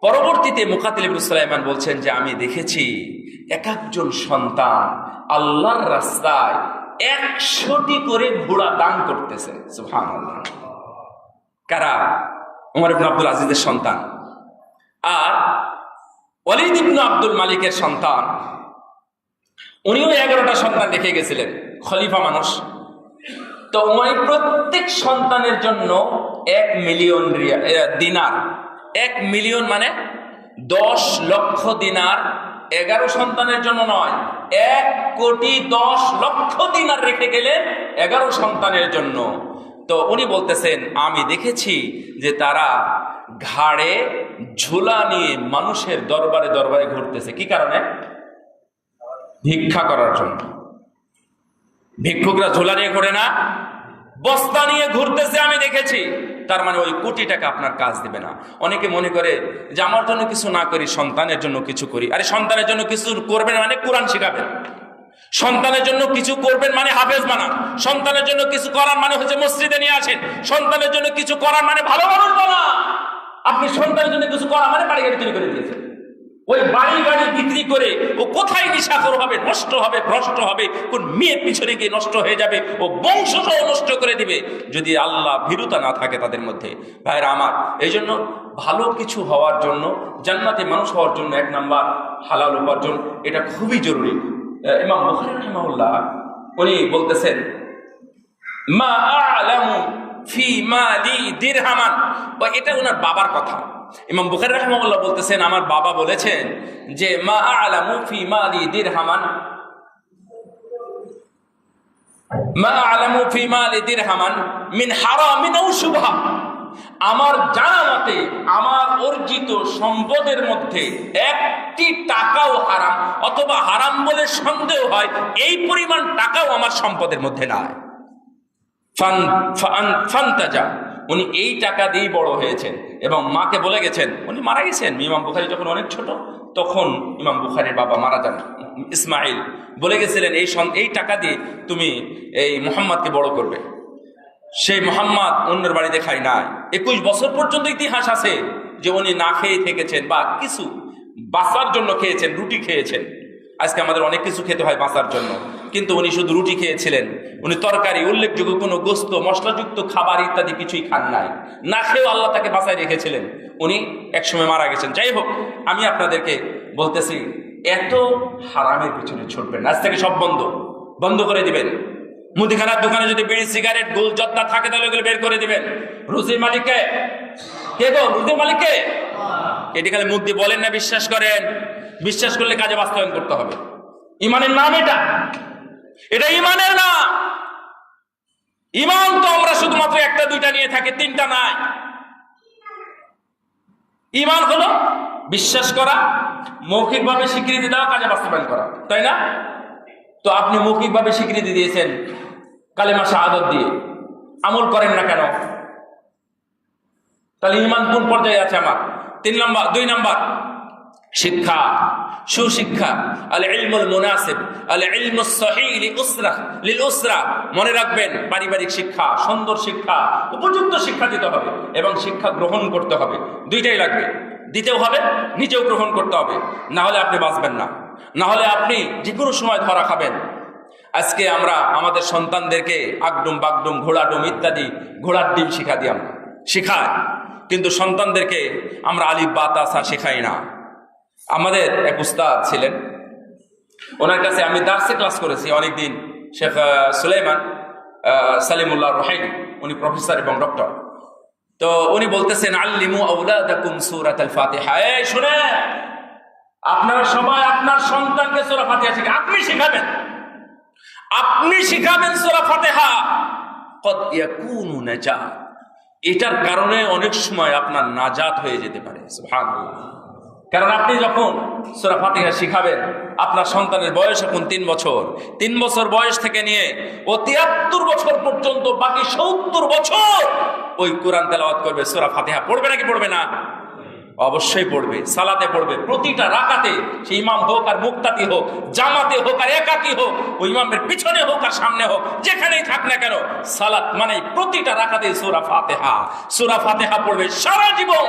পরবর্তীতে মুকাতিল ইবনে সুলাইমান বলছেন যে আমি দেখেছি এক একজন সন্তান আল্লাহর রাস্তায় 100টি করে ঘোড়া দান করতেছে। সুবহানাল্লাহ। কারা? ওমর ইবনে আব্দুল আজিজের সন্তান আর ওয়ালিদ ইবনে আব্দুল মালিকের সন্তান। উনিও 11টা সন্তান রেখে গেছিলেন, খলিফা মানুষ। তো উনি প্রত্যেক সন্তানের জন্য 1 মিলিয়ন দিনার, 1 মিলিয়ন মানে 10 লক্ষ দিনার, 11 সন্তানের জন্য নয়, 1,10,00,000 দিনার রেখে গেলেন 11 সন্তানের জন্য। তো উনি বলতেছেন আমি দেখেছি যে তারা ঘাড়ে ঝোলা নিয়ে মানুষের দরবারে দরবারে ঘুরতেছে। কি কারণে? ভিক্ষা করার জন্য। ভিক্ষুকরা ঝোলা নিয়ে ঘোরে না, বস্তা নিয়ে ঘুরতেছে আমি দেখেছি। তার মানে ওই কোটি টাকা আপনার কাজ দিবে না। অনেকে মনে করে যে আমার জন্য কিছু না করি, সন্তানের জন্য কিছু করি। আরে সন্তানের জন্য কিছু করবেন মানে কোরআন শিখাবেন, সন্তানের জন্য কিছু করবেন মানে হাফেজ বানান, সন্তানের জন্য কিছু করার মানে হচ্ছে মসজিদে নিয়ে আসেন, সন্তানের জন্য কিছু করার মানে ভালো মানুষ বানান। আপনি সন্তানের জন্য কিছু করা মানে বাড়ি গাড়ি তৈরি করে দিয়েছেন। ওই বাড়ি গাড়ি বিক্রি করে ও কোথায় নেশাখোর হবে, নষ্ট হবে, ভ্রষ্ট হবে, কোন মেয়ের পিছনে গিয়ে নষ্ট হয়ে যাবে, ও বংশসহ নষ্ট করে দিবে যদি আল্লাহ ভীরুতা না থাকে তাদের মধ্যে। ভাইরা আমার, এই জন্য ভালো কিছু হওয়ার জন্য, জান্নাতে মানুষ হওয়ার জন্য 1 নাম্বার হালাল উপার্জন, এটা খুবই জরুরি। ইমাম বুখারী রাহিমাহুল্লাহ উনি বলতেছেন মা আ'লামু ফি মালি দিরহামান, এটা ওনার বাবার কথা। ইমাম বুখারী রাহিমাহুল্লাহ বলতেছেন আমার বাবা বলেছেন যে মা আ'লামু ফি মালি দিরহামান, মা আ'লামু ফি মালি দিরহামান মিন হারামিন আও শুবহা, আমার জানা মতে আমার অর্জিত সম্পদের মধ্যে 1টি টাকাও হারাম অথবা হারাম বলে সন্দেহ হয় এই পরিমাণ টাকাও আমার সম্পদের মধ্যে নাই। ফান্তাজা, উনি এই টাকা দিয়েই বড় হয়েছেন এবং মাকে বলে গেছেন, উনি মারা গেছেন ইমাম বুখারী যখন অনেক ছোট, তখন ইমাম বুখারীর বাবা মারা যান ইসমাইল, বলে গেছিলেন এই টাকা দিয়ে তুমি এই মুহাম্মদকে বড় করবে। সেই মুহাম্মদ অন্যের বাড়িতে খাই নাই। 21 বছর পর্যন্ত ইতিহাস আছে যে উনি না খেয়ে থেকেছেন বা কিছু বাঁচার জন্য খেয়েছেন, রুটি খেয়েছেন। আজকে আমাদের অনেক কিছু খেতে হয় বাঁচার জন্য, কিন্তু উনি শুধু রুটি খেয়েছিলেন। উনি তরকারি, উল্লেখযোগ্য কোনো গোস্ত, মশলাযুক্ত খাবার ইত্যাদি কিছুই খান নাই। না খেয়েও আল্লাহ তাকে বাঁচায় রেখেছিলেন। উনি একসময় মারা গেছেন। যাই হোক, আমি আপনাদেরকে বলতেছি এত হারামের পিছনে ছুটবেন না। আজ থেকে সব বন্ধ করে দিবেন। মুদিখানার দোকানে যদি বিড়ি, সিগারেট, গোল জর্দা থাকে তাহলে ওগুলো বের করে দিবেন। রুজির মালিককে কে গো? রুজির মালিককে। এটি খালি মুখ দিয়ে বলেন না, বিশ্বাস করেন। বিশ্বাস করলে কাজে বাস্তবায়ন করতে হবে। ইমানের নাম এটা ইমানের নাম। ইমান তো আমরা শুধুমাত্র 1টা 2টা নিয়ে থাকি, 3টা নাই। ইমান হলো বিশ্বাস করা, মৌখিকভাবে স্বীকৃতি দেওয়া, কাজে বাস্তবায়ন করা, তাই না? তো আপনি মৌখিকভাবে স্বীকৃতি দিয়েছেন কালেমা শাহাদাত দিয়ে, আমল করেন না কেন? তাহলে ইমান কোন পর্যায়ে আছে আমার? 2 নাম্বার শিক্ষা, সুশিক্ষা। আল ইলমুল মুনাসিব, আল ইলমুস সহিহ লিল উসরা। মনে রাখবেন, পারিবারিক শিক্ষা, সুন্দর শিক্ষা, উপযুক্ত শিক্ষা দিতে হবে এবং শিক্ষা গ্রহণ করতে হবে। 2টাই লাগবে, দিতেও হবে, নিজেও গ্রহণ করতে হবে। না হলে আপনি বাঁচবেন না, না হলে আপনি যে কোনো সময় ধরা খাবেন। আজকে আমরা আমাদের সন্তানদেরকে আগডুম বাগডুম, ঘোড়াডুম ইত্যাদি, ঘোড়ার ডিম শিখায়, কিন্তু সন্তানদেরকে আমরা আলিফ বা তা সা শেখাই না। আমাদের এক উস্তাদ ছিলেন, ওনার কাছে আমি দার্সে ক্লাস করেছি অনেকদিন, শেখ সুলাইমান সালিমুল্লাহ রুহাইলি, উনি প্রফেসর এবং ডক্টর। তো উনি বলতেছেন আল্লিমু আওলাদাকুম সূরাতুল ফাতিহা। এই শুনে, আপনারা সবাই আপনার সন্তানকে সূরা ফাতিহা শিখান। আপনি শিখাবেন সূরা ফাতিহা। কদ ইয়াকুনু নাজাত, এটার কারণে অনেক সময় আপনার নাজাত হয়ে যেতে পারে। সুবহানাল্লাহ। কারণ আপনি যখন সূরা ফাতিহা শিখাবেন, আপনার সন্তানের বয়স এখন 3 বছর, 3 বছর বয়স থেকে নিয়ে ও 73 বছর পর্যন্ত বাকি 70 বছর ওই কোরআন তেলাওয়াত করবে, সূরা ফাতিহা পড়বে নাকি পড়বে না? অবশ্যই পড়বে, সালাতে পড়বে, প্রতিটা রাকাতে, সে ইমাম হোক আর মুক্তাদি হোক, জামাতে হোক আর একাকি হোক, ওই ইমামের পিছনে হোক আর সামনে হোক, যেখানেই থাক না কেন, সালাত মানে প্রতিটা রাকাতে সূরা ফাতিহা, সূরা ফাতিহা পড়বে সারা জীবন।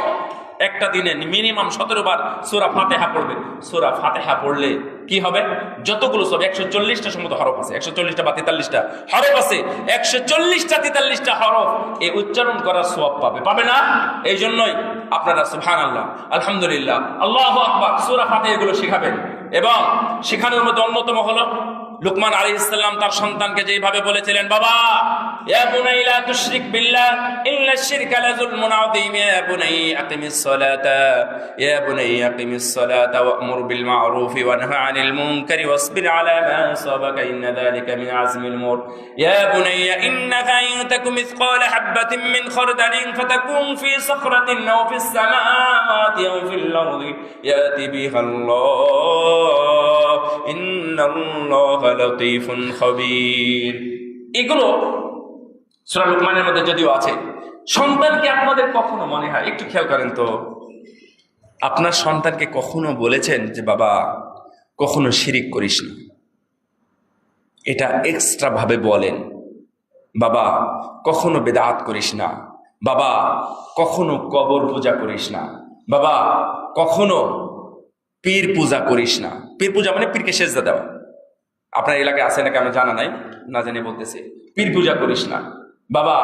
একটা দিনে মিনিমাম 17 বার সূরা ফাতিহা পড়বে। সূরা ফাতিহা পড়লে কি হবে? যতগুলো সব 140টা সম্ভবত হরফ আছে, 140টা বা 43টা হরফ আছে, 140টা 43টা হরফ এই উচ্চারণ করার সওয়াব পাবে, পাবে না? এই জন্যই আপনারা সুবহানাল্লাহ, আলহামদুলিল্লাহ, আল্লাহু আকবার সূরা ফাতিহা এগুলো শিখাবেন। এবং শেখানোর মধ্যে অন্যতম হলো লুকমান আলাইহিস সালাম তার সন্তানকে যেভাবে বলেছিলেন, বাবা ইয়া বুনাইয়া লা তুশরিক বিল্লাহ ইন্নাশ শিরকা লাযুলমুন আযীম, ইয়া বুনাইয়া আকিমিস সালাতা, ইয়া বুনাইয়া আকিমিস সালাতা ওয়া'মুর বিল মা'রুফি ওয়ানহা আনিল মুনকারি ওয়াসবির আলা মা সাবাকা ইন্না যালিকা মিন আযমিল উমুর, ইয়া বুনাইয়া ইন্নাহা ইন তাকুম মিসকালা হাববাতিন মিন খারদালিন ফাতাকুন ফি সাখরাতিন আও ফিস সামাওয়াতি আও ফিল আরদি ইয়াতি বিহাল্লাহ ইন্নাল্লাহা লাতীফুন খাবীর। এগুলো সূরা লুকমানের মধ্যে যদিও আছে। সন্তানকে আপনাদের কখনো মনে হয়, একটু খেয়াল করেন তো, আপনার সন্তানকে কখনো বলেছেন যে বাবা কখনো শিরিক করিস না? এটা এক্সট্রা ভাবে বলেন। বাবা কখনো বেদাত করিস না, বাবা কখনো কবর পূজা করিস না, বাবা কখনো পীর পূজা করিস না। পীর পূজা মানে পীরকে সেজদা দেওয়া। আপনার এলাকায় আছে নাকি আমি জানা নাই, না জানি বলতেছি, পীর পূজা করিস না। বাবা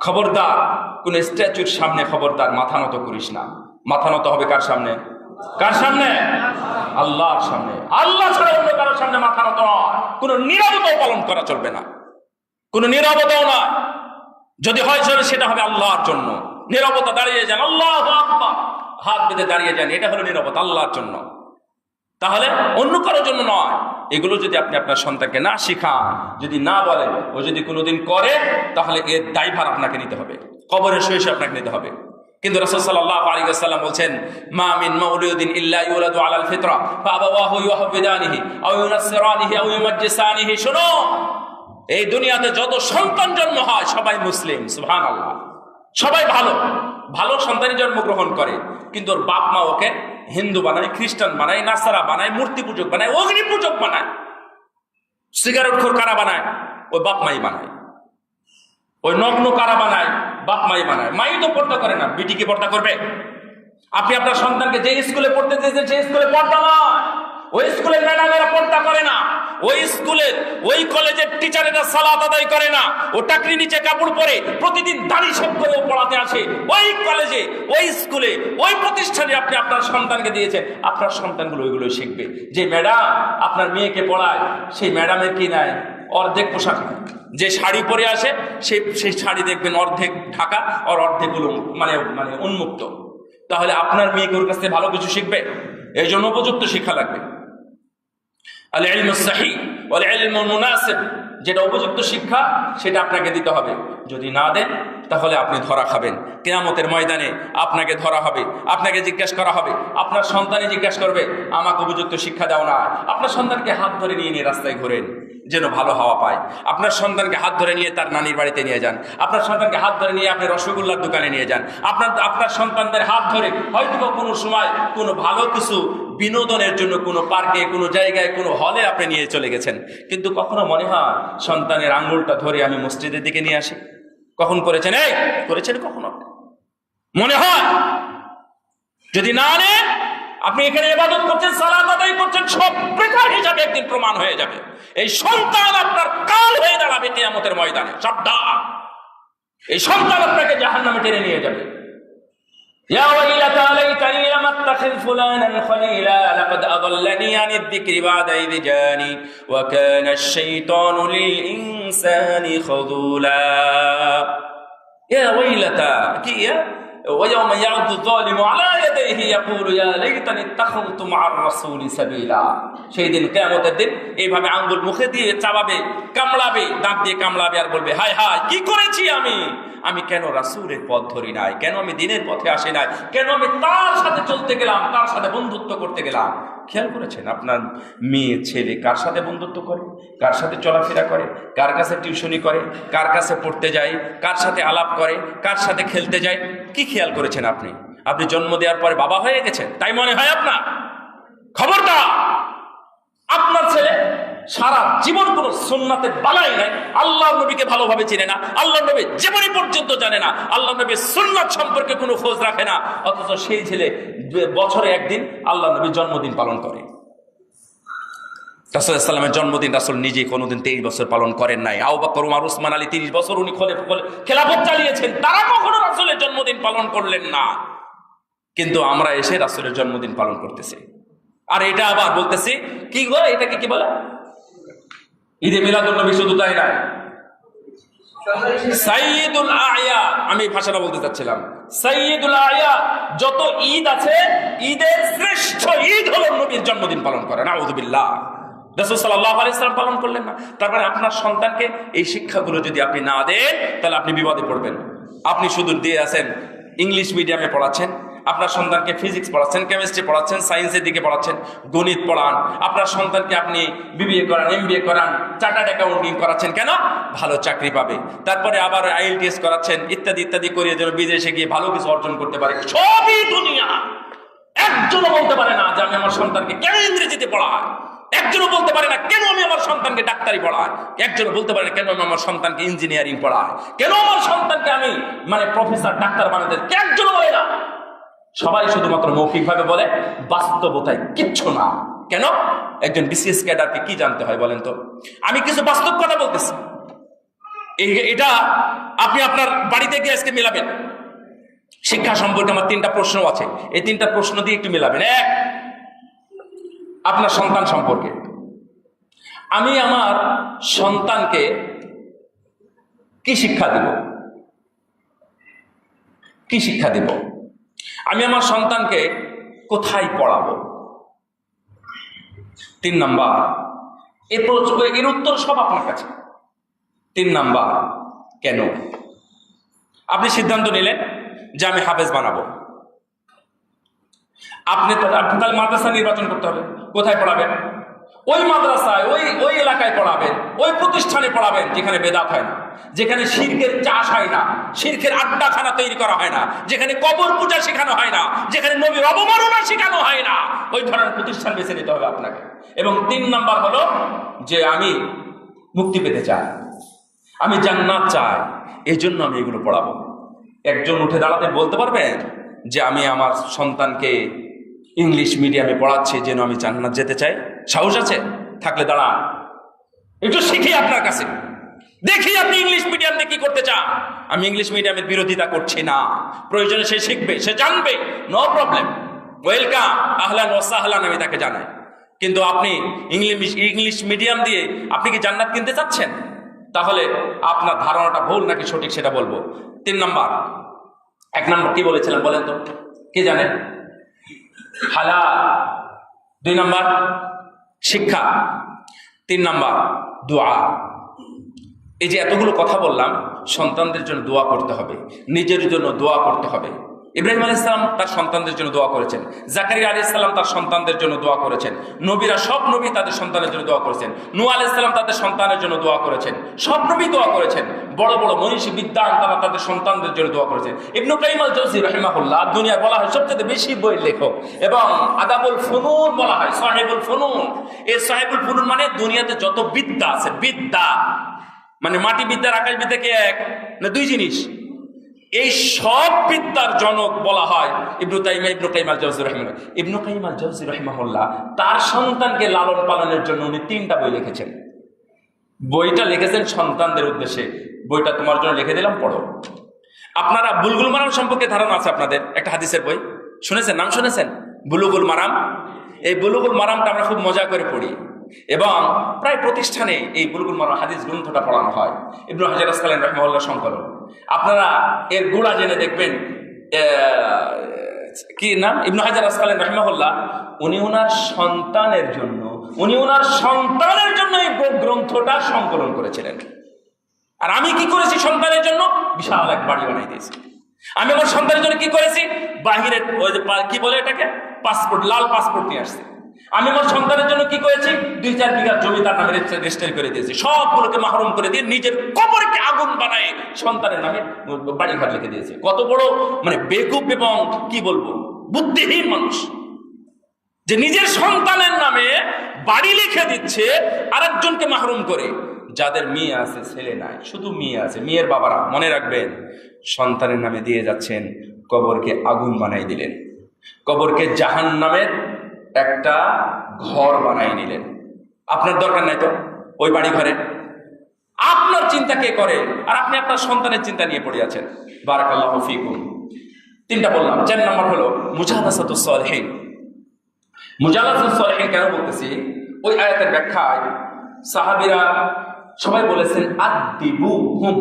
খবরদার কোন স্ট্যাচুর সামনে খবরদার মাথা নত করিস না। মাথা নত হবে কার সামনে? কার সামনে? আল্লাহর সামনে। আল্লাহ ছাড়া অন্য কারোর সামনে মাথা নত নয়। কোন নীরবতাও পালন করা চলবে না, কোন নীরবতাও নয়। যদি হয় সেটা হবে আল্লাহর জন্য। নীরবতা, দাঁড়িয়ে যান, আল্লাহু আকবার, হাত বেঁধে দাঁড়িয়ে যান, এটা হলো নীরবতা আল্লাহর জন্য, তাহলে অন্য কারোর জন্য নয়। এগুলো যদি আপনি আপনার সন্তানকে না শিখান, যদি না বলেন, ও যদি কোনোদিন করে, তাহলে এর দায়ভার আপনাকে নিতে হবে, কবরের সহিষ্ণু আপনাকে নিতে হবে। কিন্তু রাসূল সাল্লাল্লাহু আলাইহি ওয়াসাল্লাম বলছেন, মা মিন মাউলুদিন ইল্লা ইউলাদু আলাল ফিতরা ফাআবাওয়াহু ইউহাব্বিদানিহি আও ইউনাসসিরানিহি আও ইউমাজ্জিসানিহি। শোনো, এই দুনিয়াতে যত সন্তান জন্ম হয় সবাই মুসলিম, সুবহানাল্লাহ, সবাই ভালো ভালো সন্তানই জন্মগ্রহণ করে। কিন্তু ওর বাপ মা ওকে হিন্দু বানায়, খ্রিস্টান বানায়, নাসারা বানায়, মূর্তি পূজক বানায়, অগ্নি পূজক বানায়, সিগারেট খোর কারা বানায়, ওই বাপ মাই বানায়, ওই নগ্ন কারা বানায়, বাপ মাই বানায়। মাই তো পর্দা করে না, বিটিকে পর্দা করবে? আপনি আপনার সন্তানকে যে স্কুলে পড়তে দিয়েছেন সেই স্কুলে পর্দা নয়, ওই স্কুলের ম্যাডামেরা পর্দা করে না, ওই স্কুলের ওই কলেজের টিচারেরা সালাত আদায় করে না, ও টাকরি নিচে কাপড় পরে প্রতিদিন দাড়ি শেভ করে পড়াতে আসে। ওই কলেজে, ওই স্কুলে, ওই প্রতিষ্ঠানে আপনি আপনার সন্তানকে দিয়েছেন, আপনার সন্তানগুলো ওইগুলো শিখবে। যে ম্যাডাম আপনার মেয়েকে পড়ায়, সেই ম্যাডামের কি নাই? অর্ধেক পোশাক নাই। যে শাড়ি পরে আসে সেই শাড়ি দেখবেন অর্ধেক ঢাকা আর অর্ধেকগুলো মানে উন্মুক্ত। তাহলে আপনার মেয়েকে ওর কাছ থেকে ভালো কিছু শিখবে? এই জন্য উপযুক্ত শিক্ষা লাগবে। আল ইলমুস সাহিহ ওয়াল ইলমুল মুনাসিব, যেটা উপযুক্ত শিক্ষা সেটা আপনাকে দিতে হবে। যদি না দেন তাহলে আপনি ধরা খাবেন। কিয়ামতের ময়দানে আপনাকে ধরা হবে, আপনাকে জিজ্ঞাসা করা হবে, আপনার সন্তানই জিজ্ঞাসা করবে আমাকে উপযুক্ত শিক্ষা দাও না। আপনার সন্তানকে হাত ধরে নিয়ে নিয়ে রাস্তায় ঘোরেন যেন ভালো হাওয়া পায়। আপনার সন্তানকে হাত ধরে নিয়ে তার নানির বাড়িতে নিয়ে যান। আপনার সন্তানকে হাত ধরে নিয়ে আপনি রসগোল্লার দোকানে নিয়ে যান। আপনার সন্তানদের হাত ধরে হয়তো কোনো সময় কোনো ভালো কিছু বিনোদনের জন্য কোনো পার্কে, কোনো জায়গায়, কোনো হলে আপনি নিয়ে চলে গেছেন। কিন্তু কখনো মনে হয় সন্তানের আঙ্গুলটা ধরে আমি মসজিদের দিকে নিয়ে আসি? কখন করেছেন? এই করেছেন কখনো? মনে হয়? যদি না নেন, আপনি এখানে ইবাদত করছেন, সালাত আদায় করছেন, সব বেকার হিসাবে একদিন প্রমাণ হয়ে যাবে। এই সন্তান আপনার কাল হয়ে দাঁড়াবে কিয়ামতের ময়দানে। সাবধান, এই সন্তান আপনাকে জাহান্নামে টেনে নিয়ে যাবে। ইয়া ওয়াইলাতা লাইতানি লাম আত্তাখিয ফুলানান খলিলা লাকাদ আযাল্লানি আনিদ যিকরি বা'দা ইয জানি ওয়া কানা আশ-শাইতানু লিল ইনসানি খাযুলা। ইয়া ওয়াইলাতা, কি ওয়ায়াউমা ইয়াউদু যালিমু আলা ইয়াদাইহি ইয়াকুলু ইয়া লাইতানি ইত্তাখাযতু মা'আর রাসূলি সাবিলা। সেই দিন কিয়ামতের দিন এইভাবে আঙ্গুল মুখে দিয়ে চাবাবে, কামড়াবে, দাঁত দিয়ে কামড়াবে আর বলবে, হায় হায় কি করেছি আমি কেন রাসূলের পথ ধরি নাই, কেন আমি দিনের পথে আসি নাই, কেন আমি তার সাথে চলতে গেলাম, তার সাথে বন্ধুত্ব করতে গেলাম। খেয়াল করেছেন আপনার মেয়ে ছেলে কার সাথে বন্ধুত্ব করে, কার সাথে চলাফেরা করে, কার কাছে টিউশনি করে, কার কাছে পড়তে যায়, কার সাথে আলাপ করে, কার সাথে খেলতে যায়, কি খেয়াল করেছেন আপনি? আপনি জন্ম দেওয়ার পরে বাবা হয়ে গেছেন তাই মনে হয় আপনার? খবরদার, আপনার ছেলে সারা জীবন কোনো সুন্নাতে বালাই নাই, আল্লাহ নবীকে ভালোভাবে চিনে না, আল্লাহ নবী জীবনী পর্যন্ত জানে না, আল্লাহ নবীর সুন্নাত সম্পর্কে কোনো খোঁজ রাখে না, অথচ সেই ছেলে বছরে একদিন আল্লাহ নবীর জন্মদিন পালন করে। রাসূলুল্লাহ সাল্লাল্লাহু আলাইহি ওয়াসাল্লামের জন্মদিন রাসূল নিজেই কোনোদিন 23 বছর পালন করেন নাই। আবু বকর, ওমর, উসমান, আলী 30 বছর উনি খেলাফত চালিয়েছেন, তারা কখনো রাসূলের জন্মদিন পালন করলেন না। কিন্তু আমরা এসে রাসূলের জন্মদিন পালন করতেছি, আর এটা আবার বলতেছি কি গো, এটাকে কি বলে? ঈদে মিলাদুন নবী। শুধু তাই না, সাইয়্যিদুল আ'য়া, আমি ভাষাটা বলতে চাচ্ছিলাম, সাইয়্যিদুল আ'য়া, যত ঈদ আছে ঈদের শ্রেষ্ঠ ঈদ হলো নবীর জন্মদিন পালন করা। নাউযুবিল্লাহ। রাসূল সাল্লাল্লাহু আলাইহি ওয়াসাল্লাম পালন করলেন না। তারপরে আপনার সন্তানকে এই শিক্ষাগুলো যদি আপনি না দেন তাহলে আপনি বিপদে পড়বেন। আপনি শুধু দিয়ে আছেন ইংলিশ মিডিয়ামে পড়াচ্ছেন, আপনার সন্তানকে ফিজিক্স পড়াচ্ছেন, কেমিস্ট্রি পড়াচ্ছেন, সায়েন্সের দিকে পড়াচ্ছেন, গণিত পড়ান, আপনার সন্তানকে আপনি বিবিএ করান, এমবিএ করান, চার্টার্ড অ্যাকাউন্টিং করাচ্ছেন, কেন? ভালো চাকরি পাবে। তারপরে আবার আইএলটিএস করাচ্ছেন, ইত্যাদি ইত্যাদি করিয়ে যেন বিদেশে গিয়ে ভালো কিছু অর্জন করতে পারে। সবই দুনিয়া। একজনও বলতে পারে না যে আমি আমার সন্তানকে কেন ইংরেজিতে পড়াই, একজনও বলতে পারে না কেন আমি আমার সন্তানকে ডাক্তারি পড়াই, একজনও বলতে পারে না কেন আমি আমার সন্তানকে ইঞ্জিনিয়ারিং পড়াই, কেন আমার সন্তানকে আমি প্রফেসর ডাক্তার বানাতে, একজনও বলে না। সবাই শুধুমাত্র মৌখিকভাবে বলে, বাস্তবতায় কিচ্ছু না। কেন? একজন বিসিএস ক্যাডারকে কি জানতে হয় বলেন তো? আমি কিছু বাস্তব কথা বলতেছি, এটা আপনি আপনার বাড়িতে গিয়ে আজকে মেলাবেন। শিক্ষা সম্পর্কে আমার 3টা প্রশ্ন আছে, এই 3টা প্রশ্ন দিয়ে একটু মেলাবেন। এক, আপনার সন্তান সম্পর্কে, আমি আমার সন্তানকে কি শিক্ষা দিব, কি শিক্ষা দিব? আমি আমার সন্তানকে কোথায় পড়াবো? 3 নাম্বার, এর উত্তর সব আপনার কাছে। 3 নাম্বার, কেন? আপনি সিদ্ধান্ত নিলেন যে আমি হাফেজ বানাবো, আপনি তাহলে মাদ্রাসা নির্বাচন করতে হবে। কোথায় পড়াবেন? ওই মাদ্রাসায়, ওই এলাকায় পড়াবেন, ওই প্রতিষ্ঠানে পড়াবেন যেখানে বেদাত হয় না, যেখানে শিরকের চাষ হয় না, শিরকের আড্ডাখানা তৈরি করা হয় না, যেখানে কবর পূজা শেখানো হয় না, যেখানে নবীর অবমাননা শেখানো হয় না, ওই ধরনের প্রতিষ্ঠান বেছে নিতে হবে আপনাকে। এবং 3 নাম্বার হলো যে আমি মুক্তি পেতে চাই, আমি জান্নাত চাই, এই জন্য আমি এগুলো পড়াবো। একজন উঠে দাঁড়াতে বলতে পারবেন যে আমি আমার সন্তানকে ইংলিশ মিডিয়ামে পড়াচ্ছি যেন আমি জান্নাত যেতে চাই? সাহস আছে? থাকলে দাঁড়ান, একটু শিখি আপনার কাছে, দেখি আপনি ইংলিশ মিডিয়াম নিয়ে কি করতে চান। আমি ইংলিশ মিডিয়ামের বিরোধিতা করছি না, প্রয়োজনে সে শিখবে, সে জানবে, নো প্রবলেম, ওয়েলকাম, আহলান ওয়া সাহলান, আমি তাকে জানাই। কিন্তু আপনি ইংলিশ মিডিয়াম দিয়ে আপনি কি জান্নাত কিনতে চাচ্ছেন? তাহলে আপনার ধারণাটা ভুল নাকি সঠিক সেটা বলবো। 3 নাম্বার, 1 নাম্বার কি বলেছিলাম বলেন তো, কে জানেন? হালাল। 2 নাম্বার শিক্ষা। 3 নাম্বার দোয়া। এই যে এতগুলো কথা বললাম, সন্তানদের জন্য দোয়া করতে হবে, নিজের জন্য দোয়া করতে হবে। ইব্রাহিম আলাইহিস সালাম তার সন্তানদের জন্য দোয়া করেছেন, জাকারিয়া আলাইহিস সালাম তার সন্তানদের জন্য দোয়া করেছেন, নবীরা সব নবী তাদের সন্তানের জন্য দোয়া করেছেন, নূহ আলাইহিস সালাম তাদের সন্তানের জন্য দোয়া করেছেন, সব নবী দোয়া করেছেন, বড় বড় মনীষী বিদ্বান তারা তাদের সন্তানদের জন্য দোয়া করেছেন। ইবনে কাইয়িম আল জাওজি রাহিমাহুল্লাহ দুনিয়ায় বলা হয় সবচেয়ে বেশি বইয়ের লেখক, এবং আদাবুল ফুনুন বলা হয় সাহিবুল ফুনুন। এই সাহিবুল ফুনুন মানে দুনিয়াতে যত বিদ্যা আছে, বিদ্যা মানে মাটি বিদ্যার আকাশ বিদ্যা কি এক না 2 জিনিস? এই সব বিদ্যার জনক বলা হয় ইবনে কাইয়িম আল জাওজি রাহিমাহুল্লাহ। ইবনে কাইয়িম আল জাওজি রাহিমাহুল্লাহ তার সন্তানকে লালন পালনের জন্য উনি 3টা বই লিখেছেন। বইটা লিখেছেন সন্তানদের উদ্দেশ্যে, বইটা তোমার জন্য লিখে দিলাম, পড়ো। আপনারা বুলুগুল মারাম সম্পর্কে ধারণা আছে আপনাদের? একটা হাদিসের বই শুনেছেন, নাম শুনেছেন? বুলুগুল মারাম। এই বুলুগুল মারামটা আমরা খুব মজা করে পড়ি, এবং প্রায় প্রতিষ্ঠানে এই বুলুগুল মারাম হাদিস গ্রন্থটা পড়ানো হয়। ইবনে হাজার আসকালানী রাহিমাহুল্লাহ সংকলন। আপনারা এর গোড়া জেনে দেখবেন কি নাম, ইবনে হাজার আসকালানী রাহিমাহুল্লাহ, উনি ওনার সন্তানের জন্য এই গ্রন্থটা সংকলন করেছিলেন। আর আমি কি করেছি সন্তানের জন্য? বিশাল এক বাড়ি বানাই দিয়েছি। আমি আমার সন্তানের জন্য কি করেছি? বাহিরে ওই যে কি বলে এটাকে, পাসপোর্ট, লাল পাসপোর্ট নিয়ে আসছি। আমি আমার সন্তানের জন্য কি করেছি? 2-4 বিঘা জমি তার নামে রেজিস্টার করে দিয়েছি। সবগুলোকে মাহরুম করে দিয়ে নিজের কবরকে আগুন বানায় সন্তানের নামে বাড়ি ঘর লিখে দিয়েছে। কত বড় মানে বেকুব এবং কি বলবো বুদ্ধিহীন মানুষ, যে নিজের সন্তানের নামে বাড়ি লিখে দিচ্ছে আরেকজনকে মাহরুম করে। যাদের মেয়ে আছে, ছেলে নাই, শুধু মেয়ে আছে, মেয়ের বাবারা মনে রাখবেন, সন্তানের নামে দিয়ে যাচ্ছেন, কবরকে আগুন বানাই দিলেন, কবরকে জাহান্নামের একটা ঘর বানাই নিলেন। আপনার দরকার নাই তো ওই বাড়ি ঘরে, আপনার চিন্তা কে করে? আর আপনি আপনার সন্তানের চিন্তা নিয়ে পড়ে আছেন। বারাকাল্লাহু ফিকুম। 3টা বললাম। 4 নম্বর হলো মুজালাসাতুস সালিহিন। মুজালাসাতুস সালিহিন কেন বলতেছি? ওই আয়াতের ব্যাখ্যায় সাহাবীরা সবাই বলেছেন আদিবুহুম।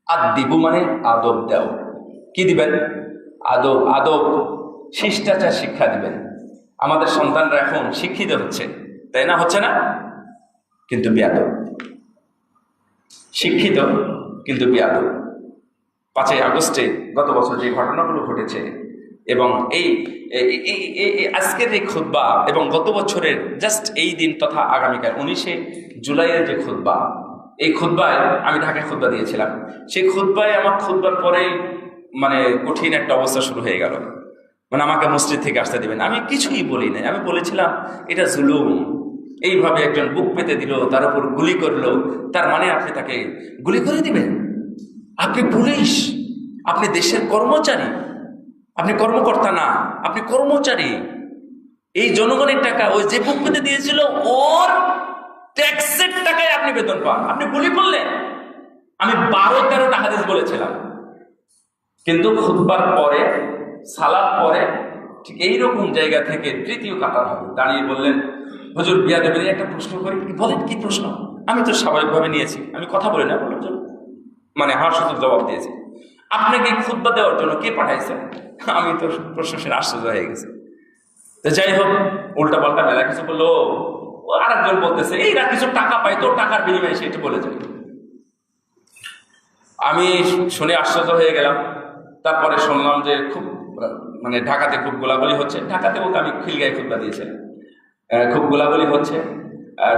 আদিবু মানে আদব দাও। কি দিবেন? আদব। আদব, শিষ্টাচার শিক্ষা দিবেন। আমাদের সন্তানরা এখন শিক্ষিত হচ্ছে, তাই না? হচ্ছে না? কিন্তু বেয়াদব। শিক্ষিত কিন্তু বেয়াদব। 5ই আগস্টে গত বছর যে ঘটনাগুলো ঘটেছে এবং এই আজকের এই খুতবা এবং গত বছরের জাস্ট এই দিন তথা আগামীকাল 19শে জুলাইয়ের যে খুতবা, এই খুতবায় আমি ঢাকায় খুতবা দিয়েছিলাম। সেই খুতবায় আমার খুতবার পরেই মানে কঠিন একটা অবস্থা শুরু হয়ে গেল। মানে আমাকে মসজিদ থেকে আসতে দেবেন, আমি কিছুই বলি নাই। আমি বলেছিলাম এটা জুলুম। এইভাবে একজন বুক পেতে দিল, তার উপর গুলি করলো, তার মানে আপনি তাকে গুলি করে দিবেন? আপনি পুলিশ, আপনি দেশের কর্মচারী, আপনি কর্মকর্তা না, আপনি কর্মচারী। এই জনগণের টাকা, ওই যে বুক পেতে দিয়েছিল ওর ট্যাক্সের টাকায় আপনি বেতন পান, আপনি গুলি করলেন। আমি 12-13টা হাদিস বলেছিলাম, কিন্তু খুতবার পরে, সালাত পরে ঠিক এইরকম জায়গা থেকে 3য় কাতার হবে দাঁড়িয়ে বললেন, হুজুর বিয়াদবের একটা প্রশ্ন করি। বলেন, কি প্রশ্ন? আমি তো স্বাভাবিকভাবে নিয়েছি, আমি কথা বলি না, বলার জন্য মানে হার শুধু জবাব দিয়েছি। আপনাকে খুতবা দেওয়ার জন্য কে পাঠাইছে? আমি তো প্রশ্ন শুনে আশ্চর্য হয়ে গেছি। তো যাই হোক, উল্টা পাল্টা মেলা কিছু বললো। ও আরেকজন বলতেছে এইরা কিছু টাকা পাই, তো টাকার বিনিময়ে সেটা বলে যায়। আমি শুনে আশ্চর্য হয়ে গেলাম। তারপরে শুনলাম যে খুব মানে ঢাকাতে খুব গোলাগুলি হচ্ছে। ঢাকাতে বলতে আমি খিলগাঁয়ে খুতবা দিয়েছিলাম। খুব গোলাগুলি হচ্ছে।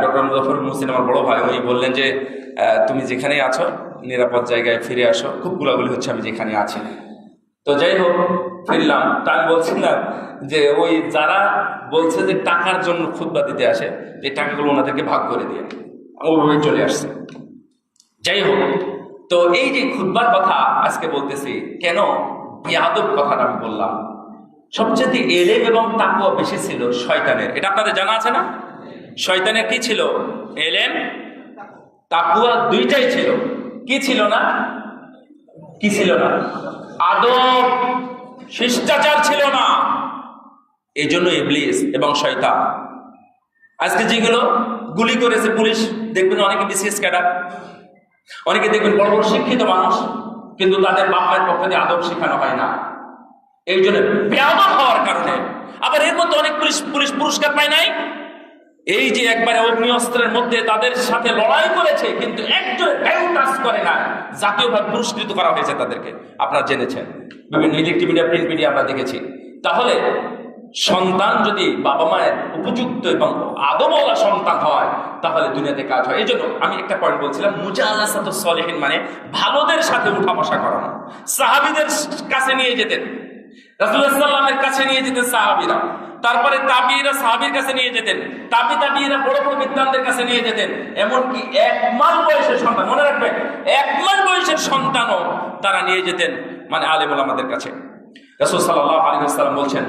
ডক্টর মুজাফফর মুহসিন আমার বড় ভাই, উনি বললেন যে তুমি যেখানেই আছো নিরাপদ জায়গায় ফিরে আসো, খুব গোলাগুলি হচ্ছে আমি যেখানে আছি। তো যাই হোক, ফিরলাম। তা আমি বলছিলাম যে ওই যারা বলছে যে টাকার জন্য খুতবা দিতে আসে, এই টাকাগুলো ওনাদেরকে ভাগ করে দিয়ে ওইভাবে চলে আসছে। যাই হোক, তো এই যে খুতবার কথা আজকে বলতেছি কেন, বিয়াদব কথাটা আমি বললাম। সবচেয়ে এলেম এবং তাকওয়া বেশি ছিল শয়তানের। এটা আপনাদের জানা আছে না? শয়তানের কি ছিল? এলেম, তাকওয়া দুইটাই ছিল। কি ছিল না? কি ছিল না? আদব, শিষ্টাচার ছিল না। এই জন্য ইবলিস এবং শয়তান আজকে যেগুলো গুলি করেছে পুলিশ, দেখবেন অনেকে বিসিএস ক্যাডার, অনেকে দেখবেন বড় বড় শিক্ষিত মানুষ, কিন্তু তাদের বাপ মায়ের পক্ষ দিয়ে আদব শেখানো হয় না। এই জন্য বেয়াদব হওয়ার কারণে। আবার এর মধ্যে অনেক পুলিশ পুরস্কার পায় নাই। এই যে একবারে অগ্নি অস্ত্রের মধ্যে তাদের সাথে লড়াই করেছে, কিন্তু একজনের গায়েও টাচ করে না, জাতীয়ভাবে পুরস্কৃত করা হয়েছে তাদেরকে। আপনারা জেনেছেন, বিভিন্ন ইলেকট্রিক মিডিয়া, প্রিন্ট মিডিয়া আমরা দেখেছি। তাহলে সন্তান যদি বাবা মায়ের উপযুক্ত এবং আদবওয়ালা সন্তান হয়, তাহলে দুনিয়াতে কাজ হয়। এই জন্য আমি একটা পয়েন্ট বলছিলাম, মুজালাসাতুস সালিহিন মানে ভালোদের সাথে উঠা বসা করানো। সাহাবীদের কাছে নিয়ে যেতেন, রাসূলুল্লাহ সাল্লাল্লাহু আলাইহি ওয়াসাল্লামের কাছে নিয়ে যেতেন সাহাবীরা। তারপরে তাবিঈরা সাহাবীর কাছে নিয়ে যেতেন, তাবিঈরা বড় বড় বিদ্বানদের কাছে নিয়ে যেতেন। এমনকি 1 মাস বয়সের সন্তান, মনে রাখবেন 1 মাস বয়সের সন্তানও তারা নিয়ে যেতেন মানে আলেম ওলামাদের কাছে। রাসূল সাল্লাল্লাহু আলাইহি ওয়াসাল্লাম বলছেন,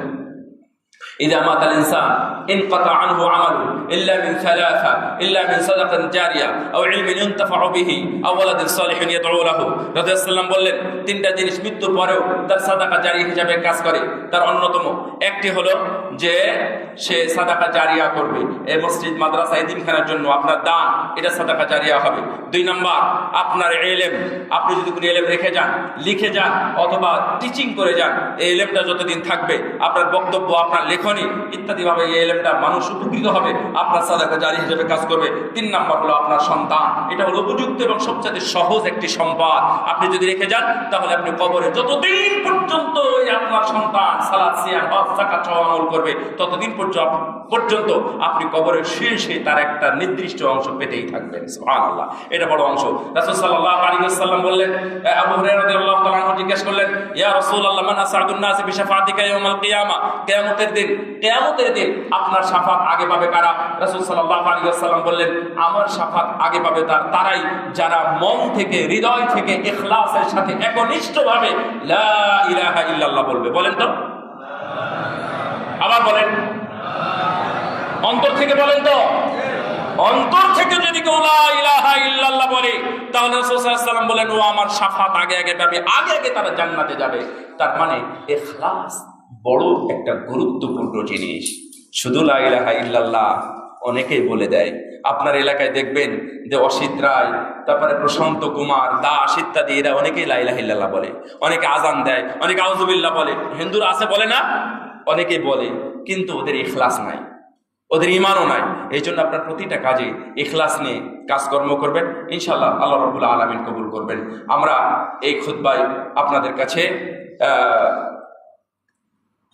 إذا مات الإنسان انقطع عنه عمله إلا من ثلاثة إلا من صدقة جارية أو علم ينتفع به أو ولد صالح يدعو له। রাসূলুল্লাহ বললেন তিনটা জিনিস মৃত্যুর পরেও তার সাদাকা জারি হিসাবে কাজ করে। তার অন্যতম একটি হলো যে সে সাদাকা জারিয়া করবে, এই মসজিদ মাদ্রাসা এতিমখানার জন্য আপনার দান, এটা সাদাকা জারিয়া হবে। 2 নাম্বার আপনার ইলম, আপনি যদি কোনো ইলম রেখে যান, লিখে যান অথবা টিচিং করে যান, এই ইলমটা যতদিন থাকবে আপনার বক্তব্য, আপনার লেখনী ইত্যাদি ভাবে এই ইলমটা মানুষ উপকৃত হবে, আপনার সাদাকা জারি হিসেবে কাজ করবে। 3 নাম্বার হলো আপনার সন্তান, এটা হলো উপযুক্ত এবং সবচেয়ে সহজ একটি সম্পদ। আপনি যদি রেখে যান তাহলে আপনি কবরে যতদিন পর্যন্ত ওই আপনার সন্তান সালাত সিয়াম হজ যাকাত সহ আমল করবে ততদিন পর্যন্ত আপনি কবরের শেষে তার একটা নির্দিষ্ট অংশ পেতেই থাকবেন। সুবহানাল্লাহ, এটা বড় অংশ। রাসূল সাল্লাল্লাহু আলাইহি ওয়াসাল্লাম বললেন, আবু হুরায়রা রাদিয়াল্লাহু তাআলা আনহু জিজ্ঞেস করলেন, ইয়া রাসূলুল্লাহ মান আসআদুন নাস বিশাফাতিকা ইয়াউমাল কিয়ামা, কিয়ামতের দিন আপনার শাফাত আগে পাবে কারা? রাসূল সাল্লাল্লাহু আলাইহি ওয়াসাল্লাম বললেন, আমার শাফাত আগে পাবে তারাই যারা মন থেকে, হৃদয় থেকে ইখলাসের সাথে একনিষ্ঠভাবে লা ইলাহা ইল্লাল্লাহ বলবে। বলেন তো, আবার বলেন, অন্তর থেকে বলেন তো। অন্তর থেকে যদি কেউ লা ইলাহা ইল্লাল্লাহ বলে তাহলে রাসূল সাল্লাল্লাহু আলাইহি ওয়াসাল্লাম বলেন ও আমার শাফাত আগে পাবে, আগে তারা জান্নাতে যাবে। তার মানে ইখলাস বড় একটা গুরুত্বপূর্ণ জিনিস। শুধু লা ইলাহা ইল্লাল্লাহ অনেকেই বলে দেয়। আপনার এলাকায় দেখবেন যে অসিত রায়, তারপরে প্রশান্ত কুমার দাস ইত্যাদি, এরা অনেকেই লা ইলাহা ইল্লাল্লাহ বলে, অনেকে আজান দেয়, অনেকে আউযুবিল্লাহ বলে। হিন্দুরা আছে বলে না, অনেকেই বলে, কিন্তু ওদের ইখলাস নাই, ওদের ঈমানও নাই। এই জন্য আপনার প্রতিটা কাজে ইখলাস নিয়ে কাজকর্ম করবেন, ইনশাআল্লাহ আল্লাহ রাব্বুল আলামিন কবুল করবেন। আমরা এই খুতবায় আপনাদের কাছে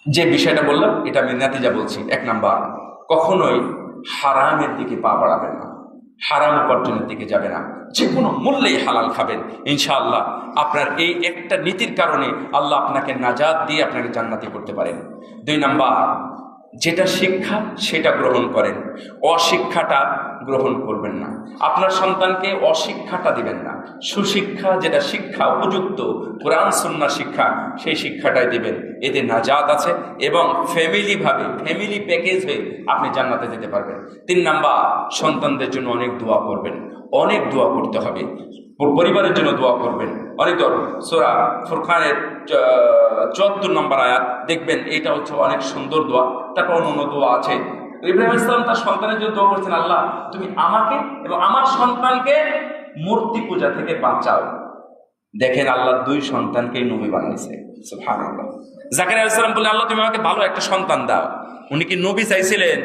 যে বিষয়টা বললাম এটা আমি নাতিজা বলছি। 1 নাম্বার, কখনোই হারামের দিকে পা বাড়াবেন না, হারাম উপার্জনের দিকে যাবে না, যে কোনো মূল্যেই হালাল খাবেন। ইনশাআল্লাহ আপনার এই একটা নীতির কারণে আল্লাহ আপনাকে নাজাত দিয়ে আপনাকে জান্নাতি করতে পারেন। 2 নাম্বার, যেটা শিক্ষা সেটা গ্রহণ করেন, অশিক্ষাটা গ্রহণ করবেন না। আপনার সন্তানকে অশিক্ষাটা দিবেন না, সুশিক্ষা, যেটা শিক্ষা উপযুক্ত কোরআন সুন্নাহ শিক্ষা, সেই শিক্ষাটাই দিবেন। এতে নাজাত আছে এবং ফ্যামিলি প্যাকেজ হয়ে আপনি জান্নাতে যেতে পারবেন। 3 নাম্বার, সন্তানদের জন্য অনেক দোয়া করবেন, অনেক দোয়া করতে হবে, পরিবারের জন্য দোয়া করবেন। অনেক সূরা ফুরকানের 74 নম্বর আয়াত দেখবেন, এটা হচ্ছে অনেক সুন্দর দোয়া। তারপর অন্য দোয়া আছে। ইব্রাহিম আলাইহিস সালাম তার সন্তানের জন্য দোয়া করছেন, আল্লাহ তুমি আমাকে এবং আমার সন্তানকে মূর্তি পূজা থেকে বাঁচাও। দেখেন আল্লাহ 2 সন্তানকেই নবী বানাইছে, সুবহানাল্লাহ। জাকারিয়া আলাইহিস সালাম বললেন, আল্লাহ তুমি আমাকে ভালো একটা সন্তান দাও। উনি কি নবী চাইছিলেন?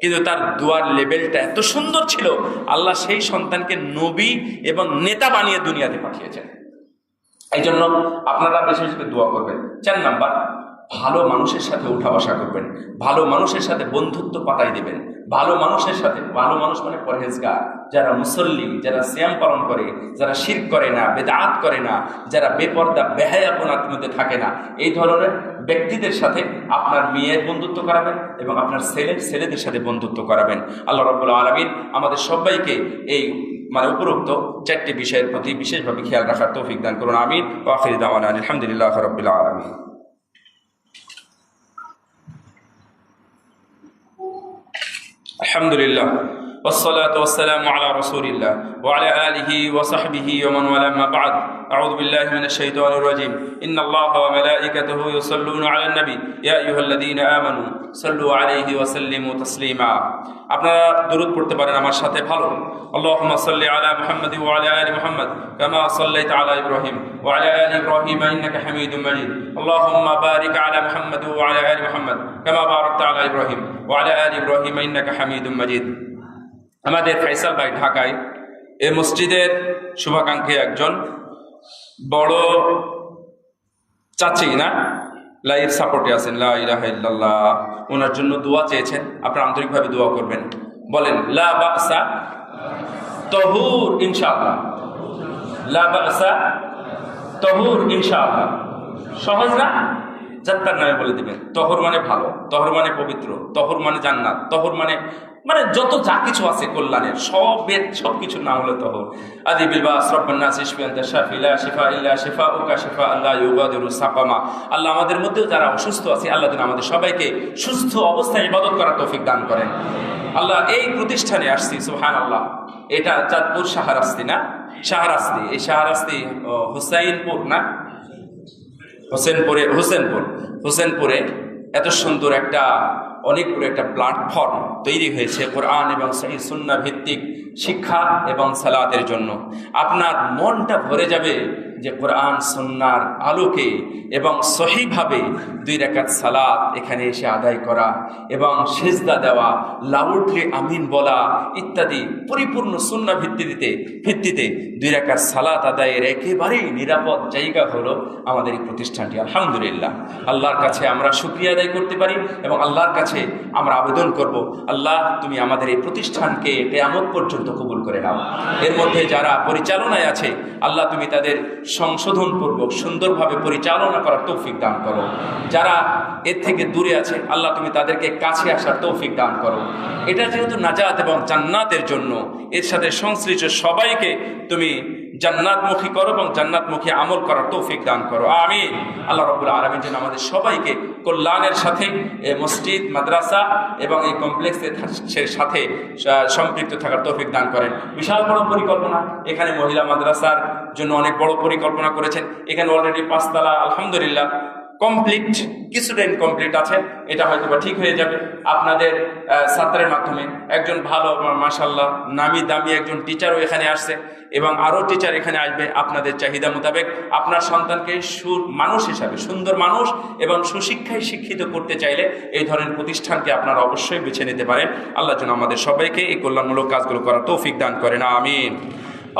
কিন্তু তার দোয়ার লেভেলটা এত সুন্দর ছিল, আল্লাহ সেই সন্তানকে নবী এবং নেতা বানিয়ে দুনিয়াতে পাঠিয়েছেন। এই জন্য আপনারা বেশি বেশি দোয়া করবেন। 4 নাম্বার, ভালো মানুষের সাথে উঠা বসা করবেন, ভালো মানুষের সাথে বন্ধুত্ব পাতাই দিবেন। ভালো মানুষের সাথে, ভালো মানুষ মানে পরহেজগার, যারা মুসল্লি, যারা সিয়াম পালন করে, যারা শিরক করে না, বেদাত করে না, যারা বেপর্দা বেহায়াপনার মধ্যে থাকে না, এই ধরনের ব্যক্তিদের সাথে আপনার মেয়ের বন্ধুত্ব করাবেন এবং আপনার ছেলেদের সাথে বন্ধুত্ব করাবেন। আল্লাহ রাব্বুল আলামিন আমাদের সবাইকে এই উপরোক্ত 4টি বিষয়ের প্রতি বিশেষভাবে খেয়াল রাখার তৌফিক দান করুন। আমিন। ওয়া আখিরু দাওয়ানা আলহামদুলিল্লাহি রাব্বিল আলামিন। আলহামদুলিল্লাহ والصلاة والسلام على رسول الله وعلى آله وصحبه ومن والاه ما بعد أعوذ بالله من الشيطان الرجيم إن الله وملائكته يصلون على النبي يا أيها الذين آمنوا صلوا عليه وسلموا تسليما আপনারা দুরূদ পড়তে পারেন আমার সাথে ভালো اللهم صل على محمد وعلى آل محمد كما صليت على إبراهيم وعلى آل إبراهيم إنك حميد مجيد اللهم بارك على محمد وعلى آل محمد كما باركت على إبراهيم وعلى آل إبراهيم إنك حميد مجيد আমাদের ফাইসাল ভাই ঢাকায় এই মসজিদের শুভাকাঙ্ক্ষী একজন বড় চাচি না, লাইভ সাপোর্টে আছেন, লা ইলাহা ইল্লাল্লাহ, ওনার জন্য দোয়া চেয়েছেন। আপনারা আন্তরিকভাবে দোয়া করবেন। বলেন লা বাসা তাহুর ইনশাআল্লাহ, লা বাসা তাহুর ইনশাআল্লাহ। সহজ না? যাত্রার নামে বলে দিবেন। তহর মানে ভালো, তহর মানে পবিত্র, তহর মানে জান্নাত, তহর মানে মানে যত যা কিছু আছে কল্যাণের সব কিছুর নাম হলো তহর। আদি বিলবা আসরাব্বান নাস ইশফিয়ান শাফি লা শিফা ইল্লা শিফাউকা শিফা আল্লাহ ইউগাদিরু সাকামা। আল্লাহ আমাদের মধ্যেও যারা অসুস্থ আছে, আল্লাহ যেন আমাদের সবাইকে সুস্থ অবস্থায় ইবাদত করার তৌফিক দান করেন। আল্লাহ এই প্রতিষ্ঠানে আসছি, সুবহানাল্লাহ, এটা চাঁদপুর শাহরাস্তি না, শাহরাস্তি, এই শাহরাস্তি হুসাইনপুর না, হোসেনপুরে এত সুন্দর একটা অনেক বড় একটা প্ল্যাটফর্ম তৈরি হয়েছে কোরআন এবং সহিহ সুন্নাহ ভিত্তিক শিক্ষা এবং সালাতের জন্য। আপনার মনটা ভরে যাবে যে কোরআন সুন্নাহর আলোকে এবং সহিভাবে 2 রাকাত সালাত এখানে এসে আদায় করা এবং সিজদা দেওয়া, লাউডলি আমিন বলা ইত্যাদি পরিপূর্ণ সুন্নাহ ভিত্তিতে 2 রাকাত সালাত আদায়ের একেবারেই নিরাপদ জায়গা হলো আমাদের এই প্রতিষ্ঠানটি। আলহামদুলিল্লাহ, আল্লাহর কাছে আমরা শুকরিয়া আদায় করতে পারি এবং আল্লাহর কাছে আমরা আবেদন করব, আল্লাহ তুমি আমাদের এই প্রতিষ্ঠানকে কিয়ামত পর্যন্ত কবুল করে নাও। এর মধ্যে যারা পরিচালনায় আছে, আল্লাহ তুমি তাদের সংশোধনপূর্বক সুন্দরভাবে পরিচালনা করার তৌফিক দান করো। যারা এর থেকে দূরে আছে, আল্লাহ তুমি তাদেরকে কাছে আসার তৌফিক দান করো। এটা যেহেতু নাজাত এবং জান্নাতের জন্য, এর সাথে সংশ্লিষ্ট সবাইকে তুমি জান্নাতমুখী করো এবং জান্নাতমুখী আমল করার তৌফিক দান করো, আমিন। আল্লাহ রাব্বুল আলামিন যেন আমাদের সবাইকে কল্যাণের সাথে এই মসজিদ, মাদ্রাসা এবং এই কমপ্লেক্সের সাথে সম্পৃক্ত থাকার তৌফিক দান করেন। বিশাল বড় পরিকল্পনা, এখানে মহিলা মাদ্রাসার জন্য অনেক বড় পরিকল্পনা করেছেন। এখানে অলরেডি 5 তলা আলহামদুলিল্লাহ কমপ্লিট, কিছুটা ইনকমপ্লিট আছে, এটা হয়তো বা ঠিক হয়ে যাবে আপনাদের ছাত্রের মাধ্যমে। একজন ভালো মাশাআল্লাহ নামি দামি একজন টিচারও এখানে আসছে এবং আরও টিচার এখানে আসবে আপনাদের চাহিদা মোতাবেক। আপনার সন্তানকে মানুষ হিসাবে সুন্দর মানুষ এবং সুশিক্ষায় শিক্ষিত করতে চাইলে এই ধরনের প্রতিষ্ঠানকে আপনারা অবশ্যই বেছে নিতে পারেন। আল্লাহ যেন আমাদের সবাইকে এই কল্যাণমূলক কাজগুলো করার তৌফিক দান করেন, আমিন।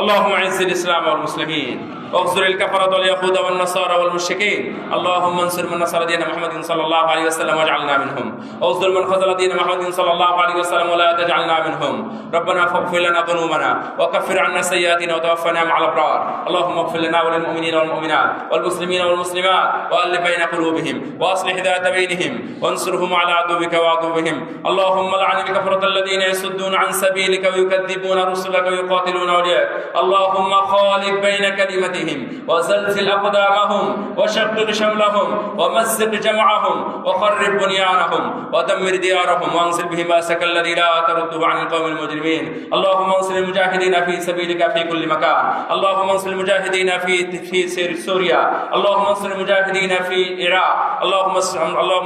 اللهم اعز الاسلام والمسلمين واخذل الكفرة واليهود والنصارى والمشركين. اللهم انصر من نصر دين محمد صلى الله عليه وسلم واجعلنا منهم، واخذل من خذل دين محمد صلى الله عليه وسلم ولا تجعلنا منهم. ربنا فاغفر لنا ذنوبنا وكفر عنا سيئاتنا وتوفنا مع الابرار. اللهم اغفر لنا وللمؤمنين والمؤمنات والمسلمين والمسلمات والف بين قلوبهم واصلح ذات بينهم وانصرهم على عدوك وعدوهم. اللهم لعن الكفرة الذين يصدون عن سبيلك ويكذبون رسلك ويقاتلون اولياءك. اللهم خالف بين كلمتهم وزلزل أقدامهم وشقق شملهم ومزق جمعهم وخرب بنيانهم ودمر ديارهم وانصر بهم بأسك الذي لا ترده عن القوم المجرمين. اللهم انصر المجاهدين في سبيلك في كل مكان. اللهم انصر المجاهدين في سوريا. اللهم انصر المجاهدين في العراق. اللهم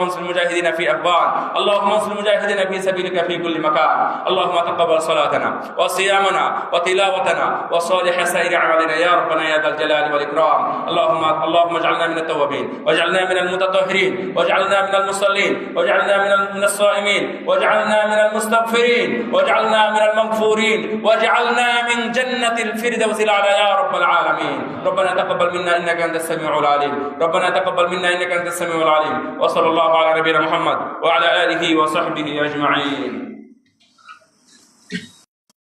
انصر المجاهدين في أفغان. اللهم انصر المجاهدين في سبيلك في كل مكان. اللهم تقبل صلاتنا وصيامنا وتلاوتنا وصالح سائر أعمالنا يا ربنا يا ذا الجلال والإكرام. اللهم اجعلنا من التوابين واجعلنا من المتطهرين واجعلنا من المصلين واجعلنا من الصائمين واجعلنا من المستغفرين واجعلنا من المغفورين واجعلنا من جنة الفردوس الأعلى يا رب العالمين. ربنا تقبل منا إنك أنت السميع العليم. ربنا تقبل منا إنك أنت السميع العليم. وصلى الله على نبينا محمد وعلى آله وصحبه أجمعين.